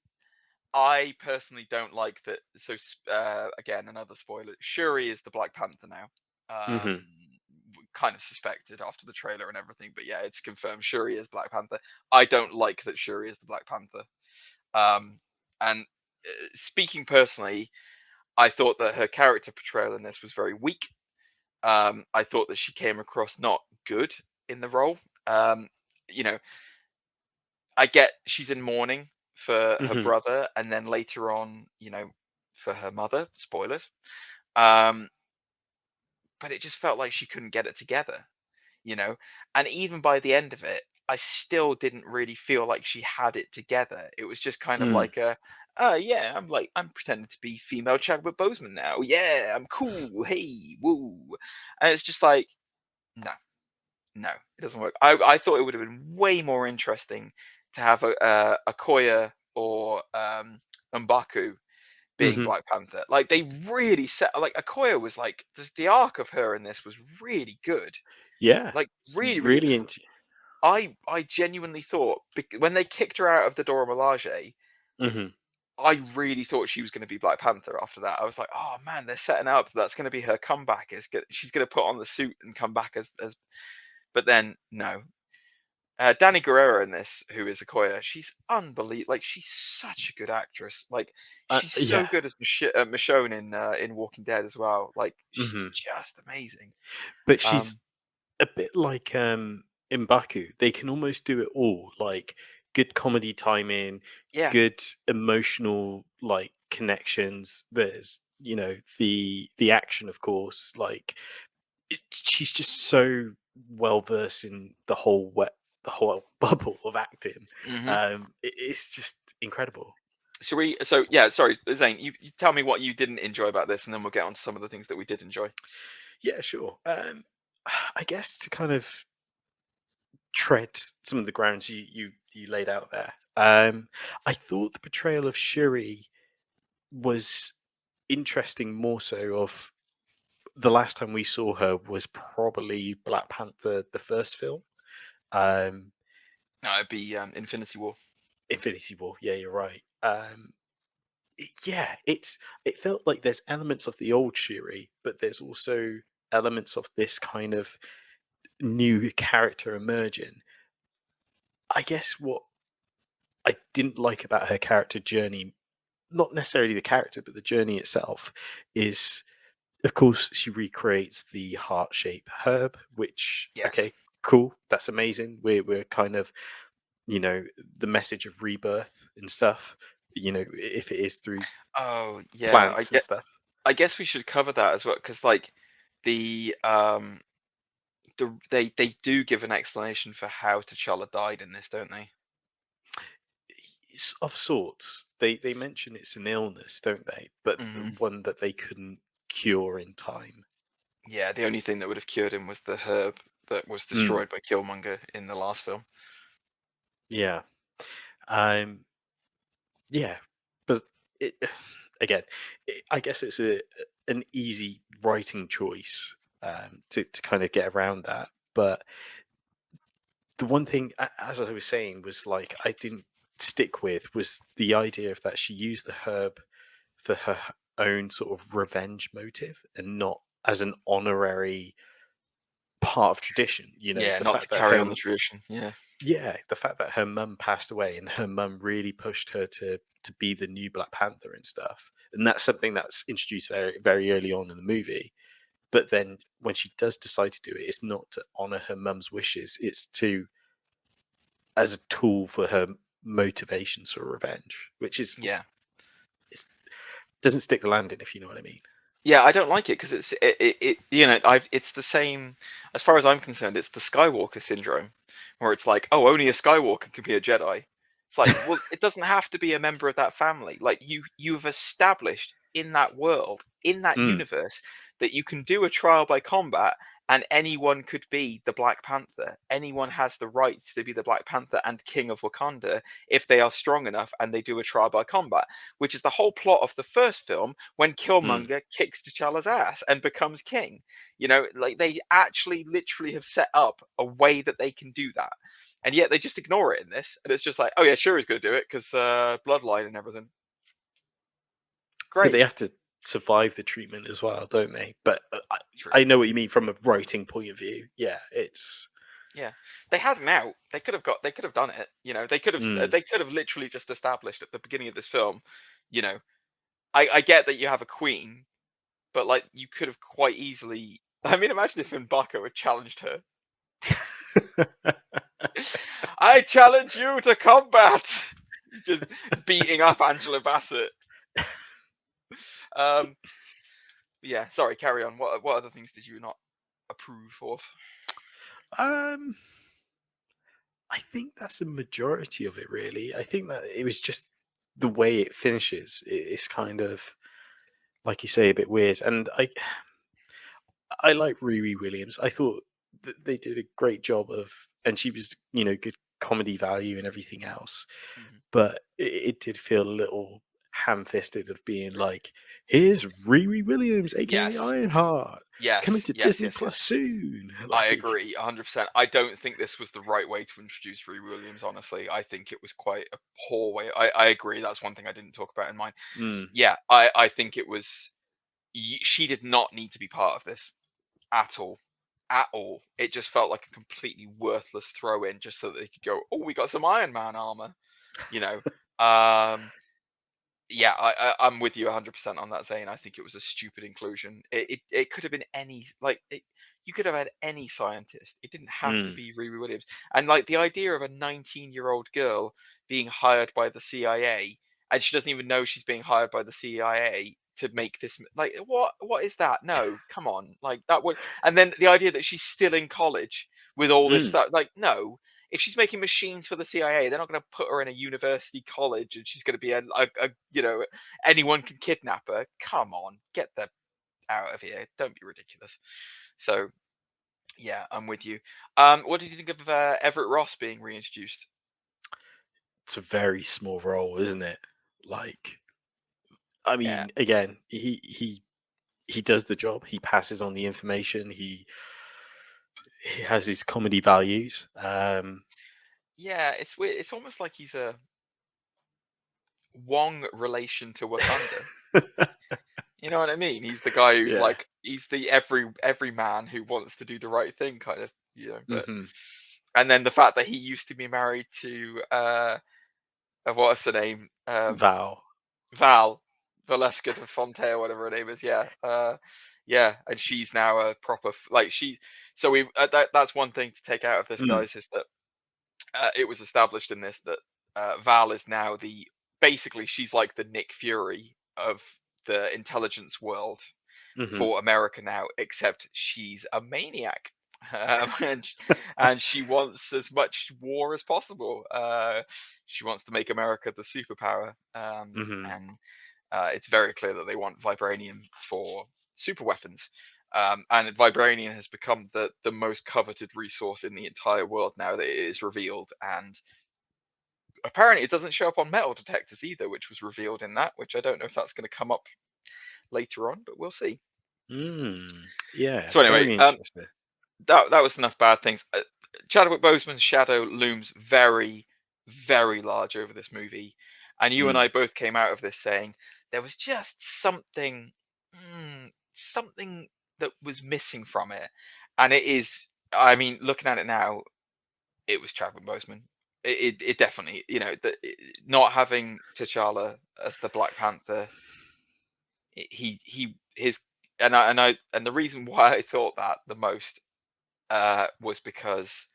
I personally don't like that. So again, another spoiler. Shuri is the Black Panther now. Kind of suspected after the trailer and everything, but yeah, it's confirmed. Shuri is Black Panther. I don't like that Shuri is the Black Panther. And speaking personally, I thought that her character portrayal in this was very weak. I thought that she came across not good in the role. I get she's in mourning for her brother, and then later on, for her mother. Spoilers. But it just felt like she couldn't get it together, and even by the end of it, I still didn't really feel like she had it together. It was just kind of like yeah, I'm pretending to be female Chadwick Boseman now. Yeah, I'm cool. Hey, woo. And it's just like, no, it doesn't work. I thought it would have been way more interesting to have a Okoye or M'Baku being Black Panther. Like, they really set, like, Okoye was like, the arc of her in this was really good. Yeah, like really good. I genuinely thought, when they kicked her out of the Dora Milaje, I really thought she was going to be Black Panther after that. I was like, oh man, they're setting up that's going to be her comeback. She's going to put on the suit and come back as but then no. Danny Guerrero in this, who is Okoye, she's unbelievable. Like, she's such a good actress. Like, she's so good as Michonne in Walking Dead as well. Like, she's just amazing. But she's a bit like M'Baku. They can almost do it all. Like, good comedy timing, good emotional like connections. There's the action, of course. Like, she's just so well versed in the whole bubble of acting. It's just incredible. Sorry, Zane, you tell me what you didn't enjoy about this, and then we'll get on to some of the things that we did enjoy. Yeah, sure. I guess to kind of tread some of the grounds you laid out there, I thought the portrayal of Shuri was interesting, more so of the last time we saw her was probably Black Panther, the first film. No, it'd be Infinity War. Infinity War, yeah, you're right. Yeah, it felt like there's elements of the old Shuri, but there's also elements of this kind of new character emerging. I guess what I didn't like about her character journey, not necessarily the character, but the journey itself, is, of course, she recreates the heart-shaped herb, which, okay, cool, that's amazing. We're kind of, the message of rebirth and stuff. if it is through Oh yeah, plants and stuff. I guess we should cover that as well, because like the they do give an explanation for how T'Challa died in this, don't they? Of sorts. They mention it's an illness, don't they? But one that they couldn't cure in time. Yeah, the only thing that would have cured him was the herb that was destroyed by Killmonger in the last film. Yeah. Yeah, but again, I guess it's an easy writing choice to kind of get around that. But the one thing, as I was saying, was like I didn't stick with was the idea of that she used the herb for her own sort of revenge motive and not as an honorary part of tradition. Yeah, The not fact to that carry her on the tradition. Yeah. Yeah, the fact that her mum passed away and her mum really pushed her to be the new Black Panther and stuff. And that's something that's introduced very, very early on in the movie. But then when she does decide to do it, it's not to honor her mum's wishes, it's to as a tool for her motivations for revenge, which is it's doesn't stick the landing, if you know what I mean. Yeah, I don't like it because it's the same as far as I'm concerned. It's the Skywalker syndrome, where it's like, oh, only a Skywalker can be a Jedi. It's like, well, it doesn't have to be a member of that family. Like you've established in that world, in that universe, that you can do a trial by combat, and anyone could be the Black Panther. Anyone has the right to be the Black Panther and King of Wakanda if they are strong enough and they do a trial by combat, which is the whole plot of the first film when Killmonger kicks T'Challa's ass and becomes king. Like they actually literally have set up a way that they can do that. And yet they just ignore it in this. And it's just like, oh yeah, sure he's going to do it because bloodline and everything. Great. But they have to survive the treatment as well, don't they? But I know what you mean from a writing point of view. Yeah, it's... Yeah, they had an out. They could have done it. They could have literally just established at the beginning of this film. I get that you have a queen, but like you could have quite easily. I mean, imagine if M'Baka had challenged her. I challenge you to combat. Just beating up Angela Bassett. Yeah, sorry, carry on. What other things did you not approve of? I think that's a majority of it, really. I think that it was just the way it finishes. It's kind of, like you say, a bit weird. And I like Riri Williams. I thought that they did a great job of, and she was, good comedy value and everything else. But it did feel a little ham-fisted of being like, here's Riri Williams, aka Ironheart, coming to Disney Plus soon. I agree 100%. I don't think this was the right way to introduce Riri Williams, honestly. I think it was quite a poor way. I agree. That's one thing I didn't talk about in mine. Yeah, I think it was... She did not need to be part of this at all. At all. It just felt like a completely worthless throw-in just so that they could go, oh, we got some Iron Man armor. Yeah, I'm with you 100% on that, Zane. I think it was a stupid inclusion. It could have been any, like, you could have had any scientist. It didn't have to be Riri Williams. And like the idea of a 19-year-old girl being hired by the CIA and she doesn't even know she's being hired by the CIA to make this, like, what is that? No, come on, like that would. And then the idea that she's still in college with all this stuff, like, no. If she's making machines for the CIA, they're not going to put her in a university college and she's going to be a anyone can kidnap her. Come on, get the out of here. Don't be ridiculous. So, yeah, I'm with you. What did you think of Everett Ross being reintroduced? It's a very small role, isn't it? Like, I mean, again, he does the job. He passes on the information. He has his comedy values. Yeah, it's weird. It's almost like he's a Wong relation to Wakanda. You know what I mean? He's the guy who's like, he's the every man who wants to do the right thing, kind of, But and then the fact that he used to be married to what's her name? Val Valeska de Fonte, or whatever her name is. Yeah, and she's now a proper So we that's one thing to take out of this, guys, is that it was established in this that Val is now the basically she's like the Nick Fury of the intelligence world Mhm. for America now, except she's a maniac. And she wants as much war as possible. She wants to make America the superpower, Mhm. and it's very clear that they want vibranium for super weapons. And vibranium has become the most coveted resource in the entire world now that it is revealed. And apparently it doesn't show up on metal detectors either, which was revealed in that, which I don't know if that's going to come up later on, but we'll see. Yeah, So anyway, very interesting. that was enough bad things. Chadwick Boseman's shadow looms very, very large over this movie, and you and I both came out of this saying there was just something that was missing from it, and it is. I mean, looking at it now, it was Chadwick Boseman. It definitely, not having T'Challa as the Black Panther, his and the reason why I thought that the most was because,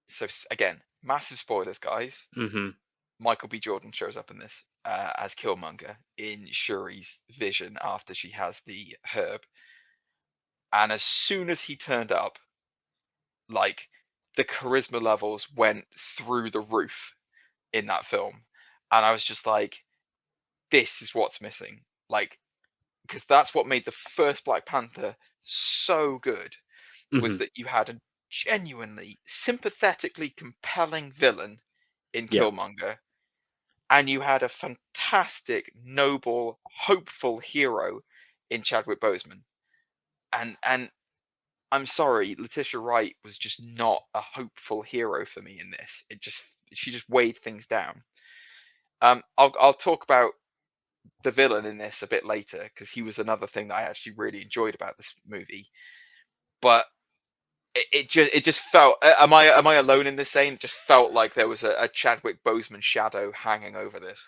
so again, massive spoilers, guys. Mhm. Michael B. Jordan shows up in this as Killmonger in Shuri's vision after she has the herb, and as soon as he turned up, like the charisma levels went through the roof in that film, and I was just like, this is what's missing, like, because that's what made the first Black Panther so good, was Mhm. that you had a genuinely sympathetically compelling villain in Yeah. Killmonger, and you had a fantastic, noble, hopeful hero in Chadwick Boseman. And I'm sorry, Letitia Wright was just not a hopeful hero for me in this. She just weighed things down. I'll talk about the villain in this a bit later, because he was another thing that I actually really enjoyed about this movie. But it just felt. Am I alone in this saying? It just felt like there was a Chadwick Boseman shadow hanging over this.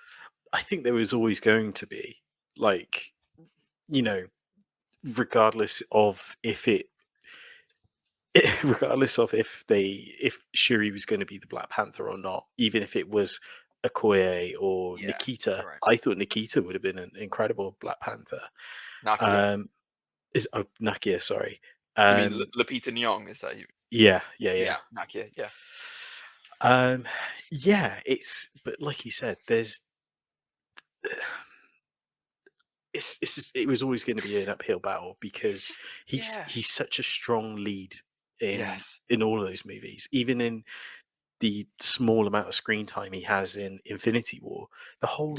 I think there was always going to be, like, you know, regardless of if regardless of if Shuri was going to be the Black Panther or not, even if it was Okoye or Yeah, Nikita, right. I thought Nikita would have been an incredible Black Panther. Nakia. Nakia, sorry. You mean Lupita Nyong? Is that you? Yeah. Yeah, Nakia. Yeah. But like you said, there's it was always going to be an uphill battle because he's such a strong lead in all of those movies, even in the small amount of screen time he has in Infinity War. The whole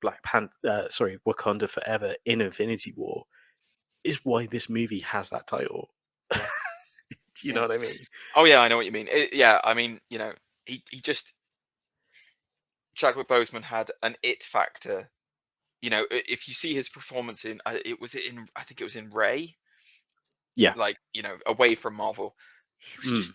Wakanda Forever in Infinity War is why this movie has that title. Yeah. Do you know what I mean? Oh yeah, I know what you mean. I mean, he just, Chadwick Boseman had an it factor. If you see his performance in, I think it was in Ray, Yeah. like, away from Marvel, he was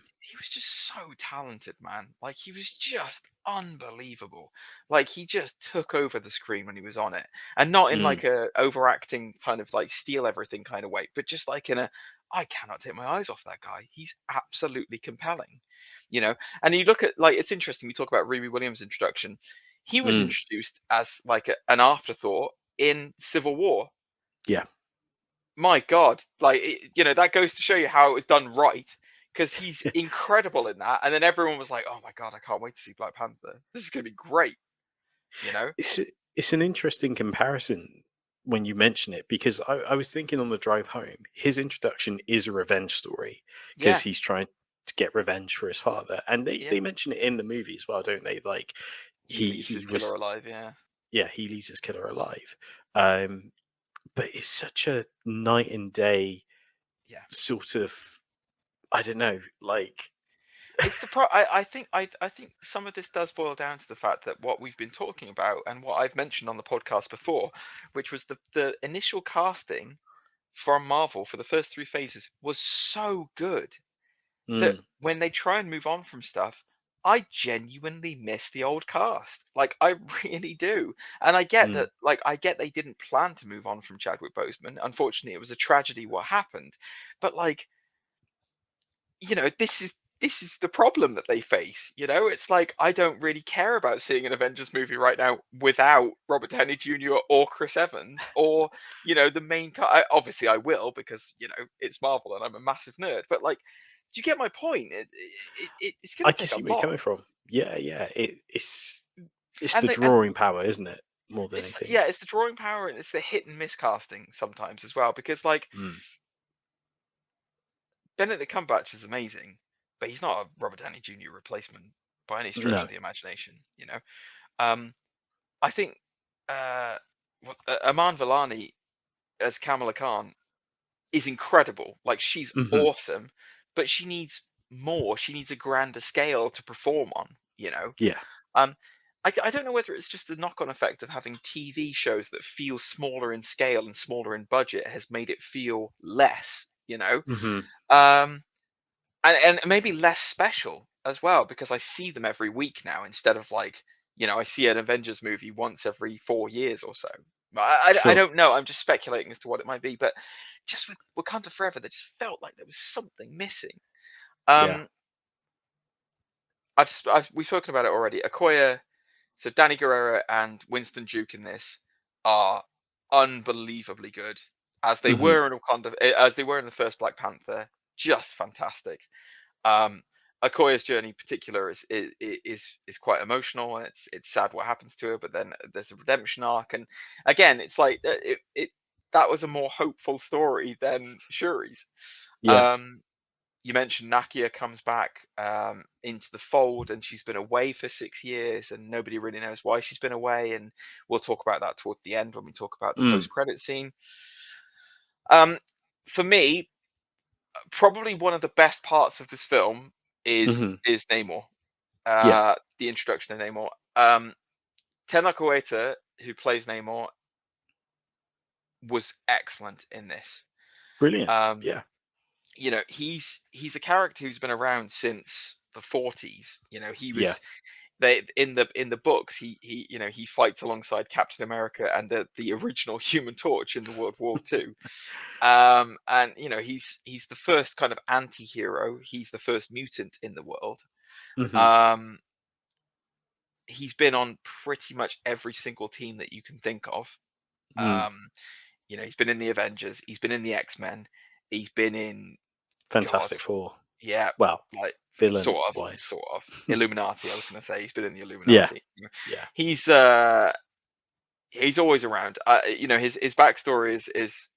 just so talented, man. Like, he was just unbelievable. Like, he just took over the screen when he was on it, and not in like a overacting kind of like steal everything kind of way, but just like in a, I cannot take my eyes off that guy. He's absolutely compelling, And you look at, like, it's interesting. We talk about Riri Williams' introduction. He was introduced as like an afterthought in Civil War. Yeah. My God, like, that goes to show you how it was done right, because he's incredible in that. And then everyone was like, "Oh my God, I can't wait to see Black Panther. This is going to be great." It's an interesting comparison when you mention it, because I was thinking on the drive home, his introduction is a revenge story because he's trying to get revenge for his father, and they mention it in the movie as well, don't they? Like he leaves his killer alive. He leaves his killer alive. But it's such a night and day sort of, I don't know, like It's I think some of this does boil down to the fact that what we've been talking about, and what I've mentioned on the podcast before, which was the initial casting from Marvel for the first 3 phases was so good that when they try and move on from stuff, I genuinely miss the old cast. Like, I really do. And I get that, like, I get they didn't plan to move on from Chadwick Boseman. Unfortunately, it was a tragedy what happened. But, like, this this is the problem that they face. You know, it's like I don't really care about seeing an Avengers movie right now without Robert Downey Jr. or Chris Evans or the main. Obviously, I will because it's Marvel and I'm a massive nerd. But like, do you get my point? It's going I to can take a see where you're lot. coming from. Yeah. It's And the drawing power, isn't it? More than anything. it's the drawing power and it's the hit and miss casting sometimes as well. Because like Benedict Cumberbatch is amazing, but he's not a Robert Downey Jr. replacement by any stretch No. of the imagination. I think Aman Vellani as Kamala Khan is incredible. Like she's awesome, but she needs more. She needs a grander scale to perform on. Yeah. I don't know whether it's just the knock-on effect of having TV shows that feel smaller in scale and smaller in budget has made it feel less. Um, and maybe less special as well because I see them every week now instead of like I see an Avengers movie once every 4 years or so. I Sure. don't know. I'm just speculating as to what it might be, but just with Wakanda Forever, that just felt like there was something missing. Yeah. We've spoken about it already. Okoye, so Danny Guerrero and Winston Duke in this are unbelievably good, as they were in Wakanda, as they were in the first Black Panther. Just fantastic. Okoye's journey in particular is quite emotional, and it's sad what happens to her, but then there's a redemption arc, and again, it's like that was a more hopeful story than Shuri's. Yeah. You mentioned Nakia comes back into the fold, and she's been away for 6 years, and nobody really knows why she's been away, and we'll talk about that towards the end when we talk about the post-credit scene. For me, probably one of the best parts of this film is Namor. The introduction of Namor. Tenoch Huerta, who plays Namor, was excellent in this. Brilliant. Yeah. He's a character who's been around since the 40s. He was Yeah. in the books. He fights alongside Captain America and the original Human Torch in the World War II. And he's the first kind of anti-hero. He's the first mutant in the world. He's been on pretty much every single team that you can think of. He's been in the Avengers. He's been in the X-Men. He's been in Fantastic Four. Yeah. Well, like villain sort wise. of Illuminati. I was going to say he's been in the Illuminati. Yeah. He's always around. His backstory is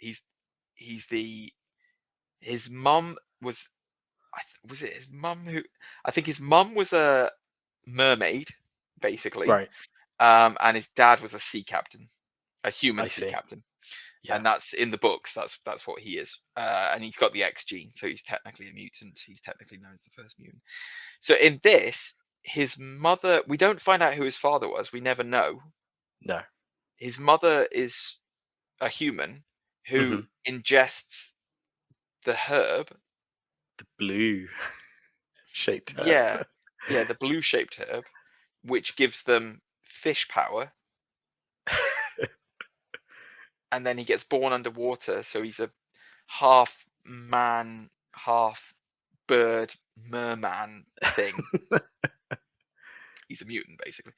his mum was it his mum who I think his mum was a mermaid basically, Right. and his dad was a sea captain, a human sea captain. Yeah. And that's in the books. That's what he is. And he's got the X gene, so he's technically a mutant. He's technically known as the first mutant. So in this, his mother, we don't find out who his father was. We never know. No. His mother is a human who ingests the herb. The blue shaped herb. Yeah, the blue shaped herb, which gives them fish power. And then he gets born underwater, so he's a half man, half bird, merman thing. He's a mutant, basically.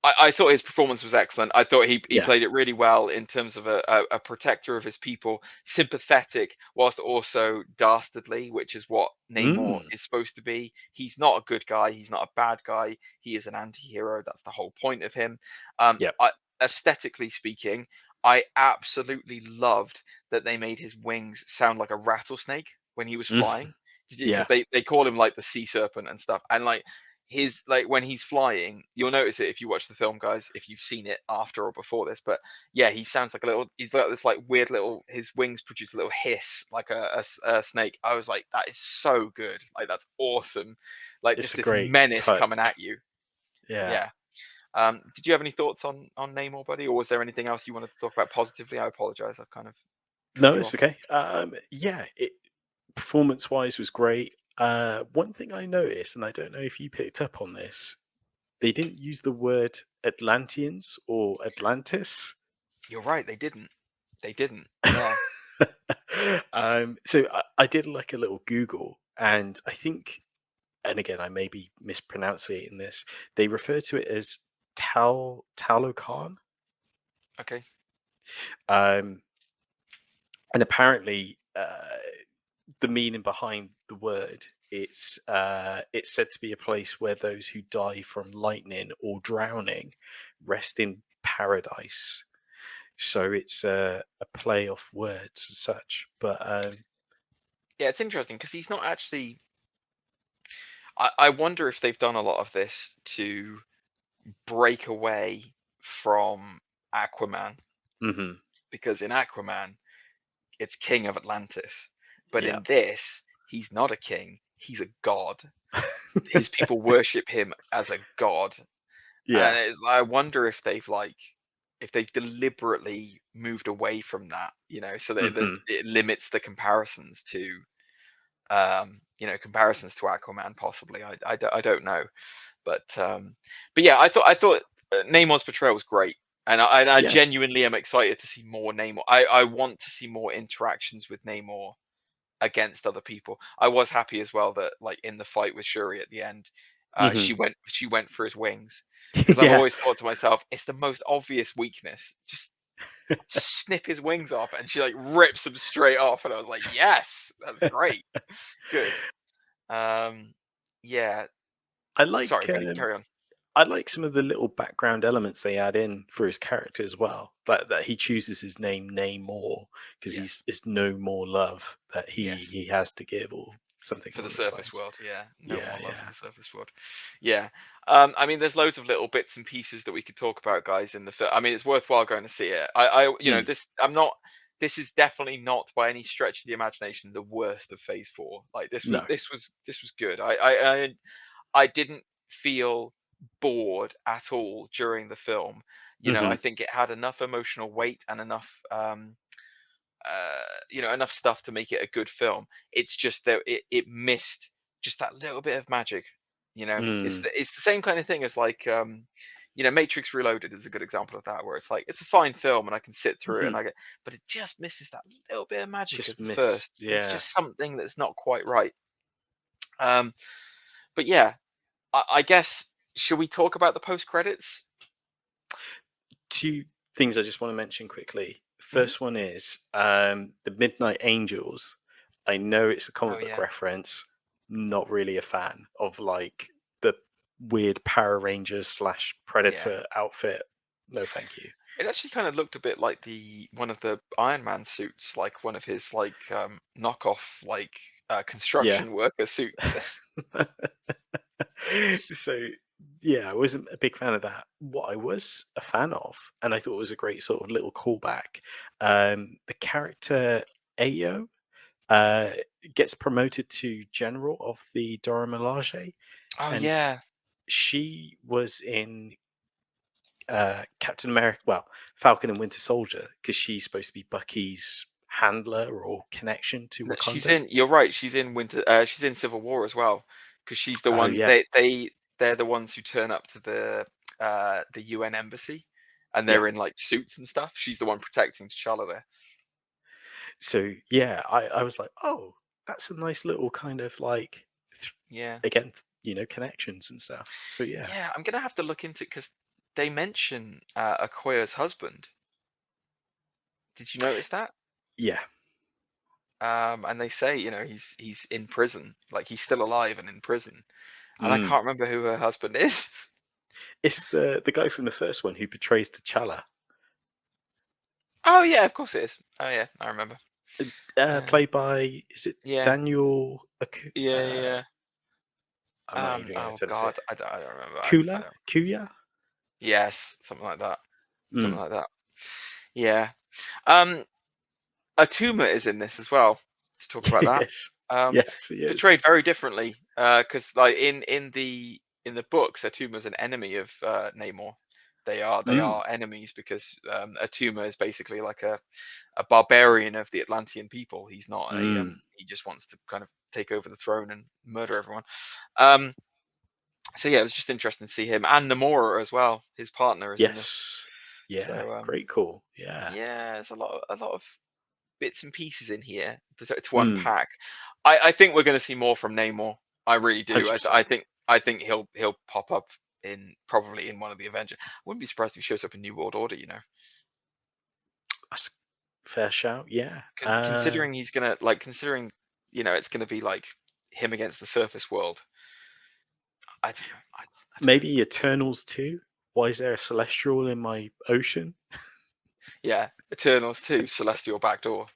I thought his performance was excellent. I thought he played it really well in terms of a protector of his people, sympathetic whilst also dastardly, which is what Namor is supposed to be. He's not a good guy. He's not a bad guy. He is an anti-hero. That's the whole point of him. Aesthetically speaking, I absolutely loved that they made his wings sound like a rattlesnake when he was flying. Because they call him like the sea serpent and stuff. And like his when he's flying, you'll notice it if you watch the film, guys, if you've seen it after or before this. But yeah, he sounds like he's got this like weird little, his wings produce a little hiss like a snake. I was like, that is so good. Like that's awesome. Like It's just a this great menace touch. coming at you. Yeah. Did you have any thoughts on Namor, buddy, or was there anything else you wanted to talk about positively? I apologize. I've kind of No, it's okay. Performance-wise was great. One thing I noticed, and I don't know if you picked up on this, they didn't use the word Atlanteans or Atlantis. You're right. They didn't. Yeah. So I did like a little Google, And I think, and again, I may be mispronouncing this, they refer to it as Talokan. Okay. And apparently, the meaning behind the word, it's said to be a place where those who die from lightning or drowning rest in paradise. So it's a play off words as such. But yeah, it's interesting because he's not actually. I wonder if they've done a lot of this to break away from Aquaman, mm-hmm. because in Aquaman it's King of Atlantis, but Yeah. in this he's not a king, he's a god. His people worship him as a god. Yeah. And I wonder if they've deliberately moved away from that, so that Mm-hmm. it limits the comparisons to Aquaman, possibly. I don't know, but yeah, I thought Namor's portrayal was great, and I Yeah. genuinely am excited to see more Namor. I want to see more interactions with Namor against other people. I was happy as well that, like, in the fight with Shuri at the end, she went for his wings, because I've Yeah. always thought to myself, it's the most obvious weakness. Just snip his wings off, and she like rips them straight off, and I was like, yes, that's great, good. Yeah. I like Sorry, carry on. I like some of the little background elements they add in for his character as well. That he chooses his name Namor because Yeah. it's no more love that Yes. he has to give, or something For the along those surface lines. world, yeah. No Yeah, more love yeah. for the surface world. Yeah. I mean, there's loads of little bits and pieces that we could talk about, guys, in the film. I mean, it's worthwhile going to see it. Mm. This is definitely not by any stretch of the imagination the worst of Phase 4. Like, No. this was good. I didn't feel bored at all during the film. I think it had enough emotional weight and enough enough stuff to make it a good film. It's just that it missed just that little bit of magic. It's Mm. it's the same kind of thing as, like, Matrix Reloaded is a good example of that, where it's like, it's a fine film and I can sit through it and but it just misses that little bit of magic of Just the missed. first. It's Yeah. just something that's not quite right. But yeah, I guess, should we talk about the post credits? Two things I just want to mention quickly. First one is the Midnight Angels. I know it's a comic book reference. Not really a fan of, like, the weird Power Rangers / Predator outfit. No, thank you. It actually kind of looked a bit like one of the Iron Man suits, like one of his, like, knockoff, like, construction worker suits. So yeah, I wasn't a big fan of that. What I was a fan of, and I thought was a great sort of little callback, the character Ayo gets promoted to general of the Dora Milaje, Oh and yeah. she was in Captain America, well, Falcon and Winter Soldier, because she's supposed to be Bucky's handler or connection to Wakanda. You're right. She's in She's in Civil War as well, because she's the Oh one. yeah, They're the ones who turn up to the UN embassy, and yeah. they're in, like, suits and stuff. She's the one protecting T'Challa there. So yeah, I was like, oh, that's a nice little kind of, like, Yeah. again, connections and stuff. So yeah, Yeah, I'm gonna have to look into it, because they mention Okoye's husband. Did you notice that? yeah. And they say, he's in prison, like, he's still alive and in prison, and I Mm. can't remember who her husband is. It's the guy from the first one who portrays T'Challa, Oh yeah, of course it is. Oh yeah, I remember. played by, is it Yeah, Daniel? yeah. I'm not even going to Oh attempt God, it. I don't remember. I don't. Kuya? Yes, something like that. Something Mm. like that. Yeah. Atuma is in this as well. To talk about that. Yes, yes, he is. Portrayed very differently, because, like, in the books, Atuma's an enemy of Namor. They are enemies, because Atuma is basically like a barbarian of the Atlantean people. He's not he just wants to kind of take over the throne and murder everyone. So yeah, it was just interesting to see him, and Namora as well. His partner is in this. Yes. Yeah. So Great call. Yeah. yeah, there's a lot of bits and pieces in here to unpack. I think we're going to see more from Namor. I really do. 100%. I think he'll pop up probably in one of the Avengers. I wouldn't be surprised if he shows up in New World Order. That's fair shout. Yeah. Considering he's gonna considering it's gonna be like him against the surface world. I don't know. Maybe Eternals 2. Why is there a Celestial in my ocean? Yeah, Eternals 2, Celestial Backdoor.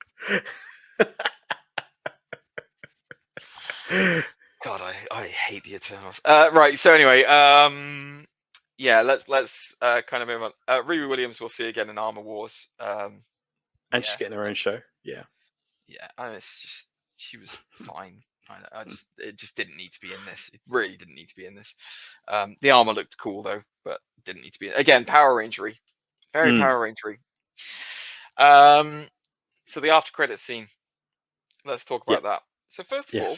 God, I hate the Eternals. Right, so anyway, yeah, let's kind of move on. Riri Williams we'll see again in Armor Wars. And she's getting her own show. Yeah. Yeah, it's just she was fine. It just didn't need to be in this. It really didn't need to be in this. The armor looked cool though, but didn't need to be. Again, Power Rangery, very Power Rangery. So the after credits scene. Let's talk about that. So first of all,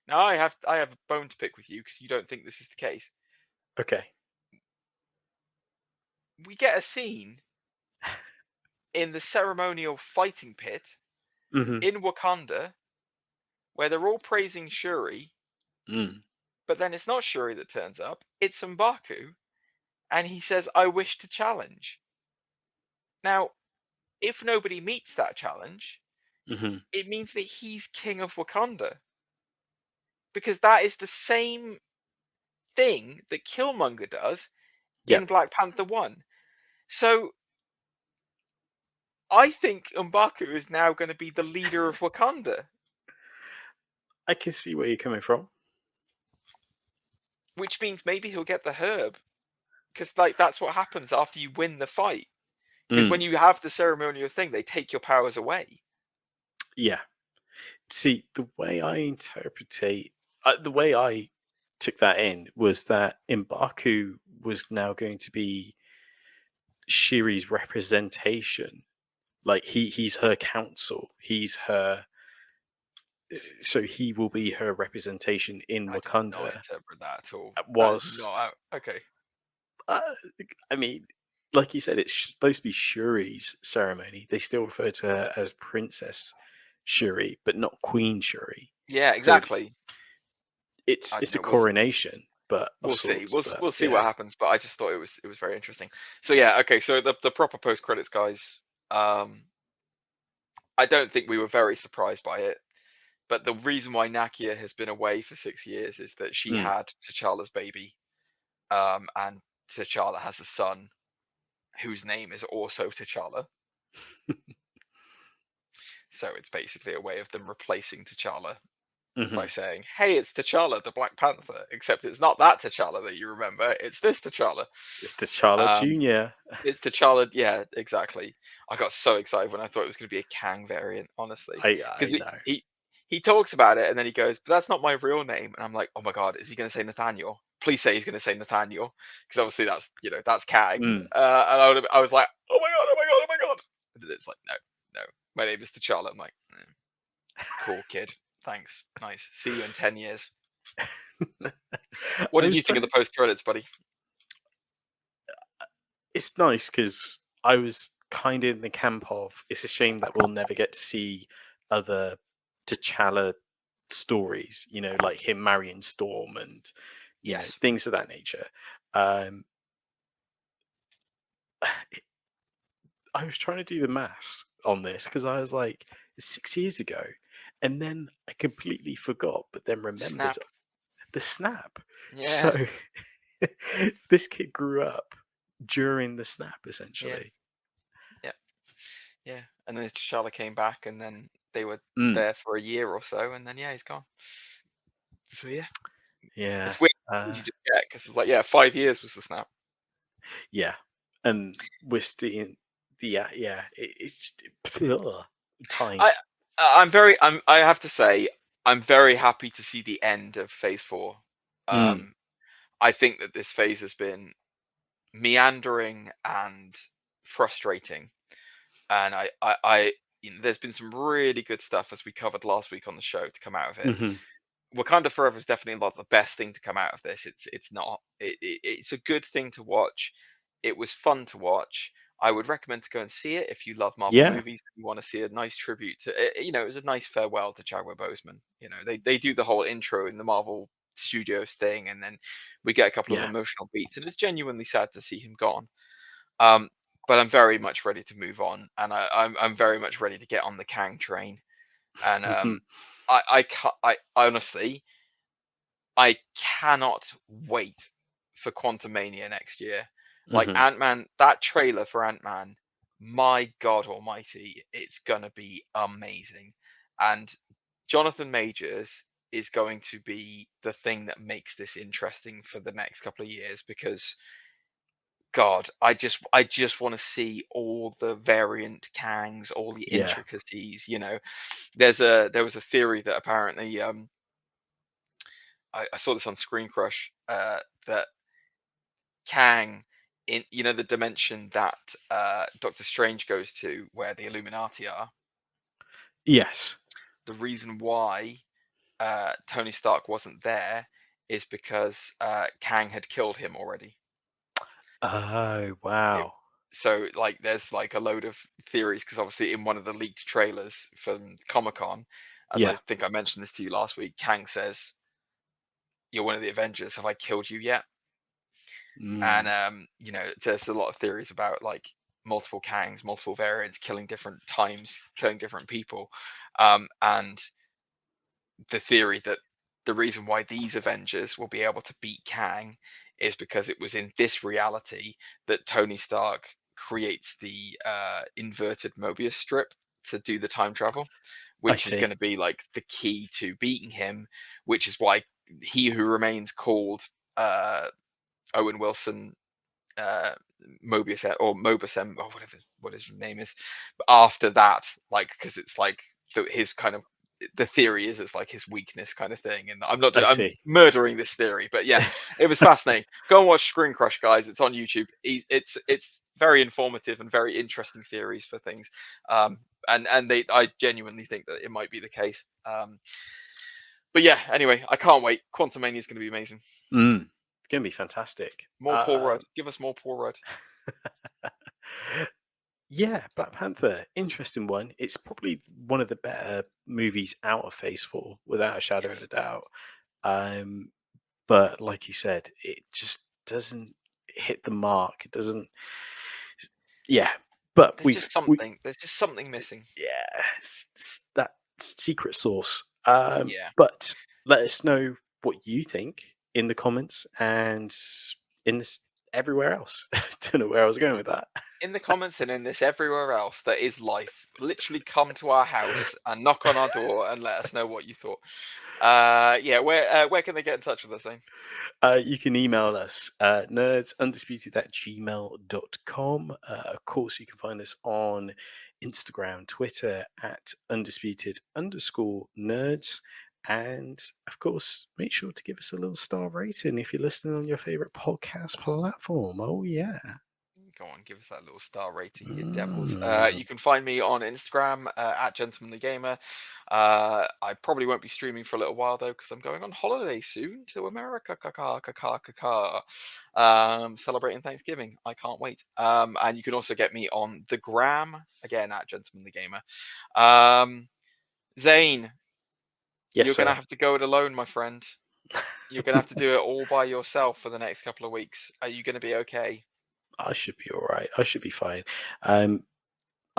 now I have a bone to pick with you because you don't think this is the case. Okay. We get a scene in the ceremonial fighting pit in Wakanda where they're all praising Shuri, but then it's not Shuri that turns up, it's M'Baku, and he says, "I wish to challenge." Now, if nobody meets that challenge, it means that he's king of Wakanda. Because that is the same thing that Killmonger does in Black Panther 1. So, I think M'Baku is now going to be the leader of Wakanda. I can see where you're coming from. Which means maybe he'll get the herb. Because that's what happens after you win the fight. Because when you have the ceremonial thing, they take your powers away. Yeah. See, the way I the way I took that in was that M'Baku was now going to be Shiri's representation. Like he's her counsel. He's her. So he will be her representation in Wakanda. I did not interpret that at all. Was not okay. I mean, like you said, it's supposed to be Shuri's ceremony. They still refer to her as Princess Shuri, but not Queen Shuri. Yeah, exactly. So it's a coronation, but we'll see. We'll see what happens. But I just thought it was very interesting. So yeah, okay. So the proper post credits, guys. I don't think we were very surprised by it. But the reason why Nakia has been away for 6 years is that she had T'Challa's baby, and T'Challa has a son whose name is also T'Challa. So it's basically a way of them replacing T'Challa by saying, "Hey, it's T'Challa, the Black Panther," except it's not that T'Challa that you remember. It's this T'Challa. It's T'Challa Jr. It's T'Challa. Yeah, exactly. I got so excited when I thought it was going to be a Kang variant, honestly. I know. He talks about it and then he goes, "But that's not my real name." And I'm like, "Oh my god, is he going to say Nathaniel? Please say he's going to say Nathaniel, because obviously that's Kang." And I was like, "Oh my god, oh my god, oh my god!" And then it's like, no, my name is T'Challa. I'm like, "Cool, kid. Thanks. Nice. See you in 10 years." What did you think of the post credits, buddy? It's nice because I was kind of in the camp of, it's a shame that we'll never get to see other T'Challa stories, like him marrying Storm and things of that nature. I was trying to do the maths on this because I was like, it's 6 years ago, and then I completely forgot, but then remembered the snap. Yeah. So this kid grew up during the snap, essentially. Yeah. And then T'Challa came back, and then they were there for a year or so, and then he's gone. So yeah, it's weird easy to get because it's like 5 years was the snap. Yeah, and we're seeing it's time. I have to say, I'm very happy to see the end of Phase 4. I think that this phase has been meandering and frustrating, and I there's been some really good stuff, as we covered last week on the show, to come out of it. Wakanda Forever is definitely not the best thing to come out of this. It's not. It's a good thing to watch. It was fun to watch. I would recommend to go and see it if you love Marvel Yeah. movies. You want to see a nice tribute to, it was a nice farewell to Chadwick Boseman. They do the whole intro in the Marvel Studios thing, and then we get a couple of Yeah. emotional beats, and it's genuinely sad to see him gone. But I'm very much ready to move on, and I'm very much ready to get on the Kang train. And I honestly, I cannot wait for Quantumania next year. Like Mhm. Ant-Man, that trailer for Ant-Man, my God Almighty, it's gonna be amazing. And Jonathan Majors is going to be the thing that makes this interesting for the next couple of years, because God, I just want to see all the variant Kangs, all the Yeah. intricacies. There was a theory that apparently I saw this on Screen Crush, that Kang, in the dimension that Doctor Strange goes to, where the Illuminati are. Yes. The reason why Tony Stark wasn't there is because Kang had killed him already. Oh, It, wow. so like there's like a load of theories, because obviously in one of the leaked trailers from Comic-Con, as I Yeah. think I mentioned this to you last week, Kang says, "You're one of the Avengers. Have I killed you yet?" And Mm. there's a lot of theories about like multiple Kangs, multiple variants, killing different times, killing different people, and the theory that the reason why these Avengers will be able to beat Kang is because it was in this reality that Tony Stark creates the inverted Mobius strip to do the time travel, I which is see. going to be like the key to beating him, which is why He Who Remains called Owen Wilson Mobius or Mobus M, or whatever what his name is. But after that, like, because it's like his kind of, the theory is it's like his weakness kind of thing. And I I'm see. murdering this theory, but yeah, it was fascinating. Go and watch Screen Crush, guys. It's on YouTube. It's very informative and very interesting theories for things. And I genuinely think that it might be the case. But yeah, anyway, I can't wait. Quantumania is going to be amazing. It's gonna be fantastic. More Paul Rudd. Give us more Paul Rudd. Yeah, Black Panther, interesting one. It's probably one of the better movies out of Phase 4, without a shadow of Yes. a doubt. But like you said, it just doesn't hit the mark. It doesn't. Yeah, but There's just something. There's just something missing. yeah, it's that secret sauce. Yeah. But let us know what you think in the comments and in this everywhere else. Don't know where I was going with that. In the comments and in this everywhere else that is life, literally come to our house and knock on our door and let us know what you thought. Yeah, where can they get in touch with us, Zane? You can email us nerdsundisputed@gmail.com. Of course, you can find us on Instagram, Twitter at undisputed_nerds. And of course, make sure to give us a little star rating if you're listening on your favorite podcast platform. Oh, yeah. Go on, give us that little star rating, you devils. You Mm. can find me on Instagram at Gentlemanly Gamer. I probably won't be streaming for a little while though, because I'm going on holiday soon to America. Celebrating Thanksgiving. I can't wait. And you can also get me on the gram again at Gentlemanly Gamer. Zane, Yes, you're gonna sir. have to go it alone, my friend. You're gonna have to do it all by yourself for the next couple of weeks. Are you gonna be okay? I should be all right. I should be fine. I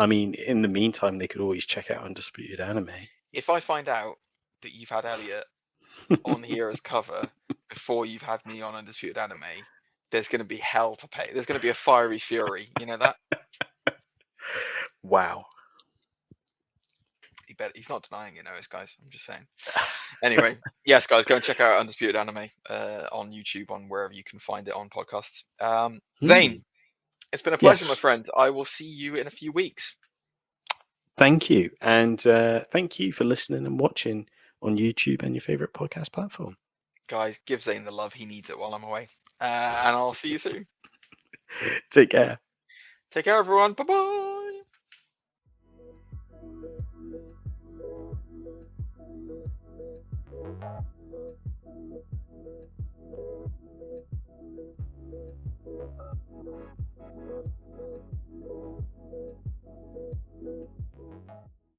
mean, in the meantime, they could always check out Undisputed Anime. If I find out that you've had Elliot on here as cover before you've had me on Undisputed Anime, there's going to be hell to pay. There's going to be a fiery fury. You know that? Wow. He's not denying it, knows, guys. I'm just saying. Anyway, yes, guys, go and check out Undisputed Anime on YouTube, on wherever you can find it on podcasts. Zane, it's been a pleasure, my Yes. friend. I will see you in a few weeks. Thank you. And thank you for listening and watching on YouTube and your favorite podcast platform. Guys, give Zane the love. He needs it while I'm away. And I'll see you soon. Take care. Take care, everyone. Bye-bye.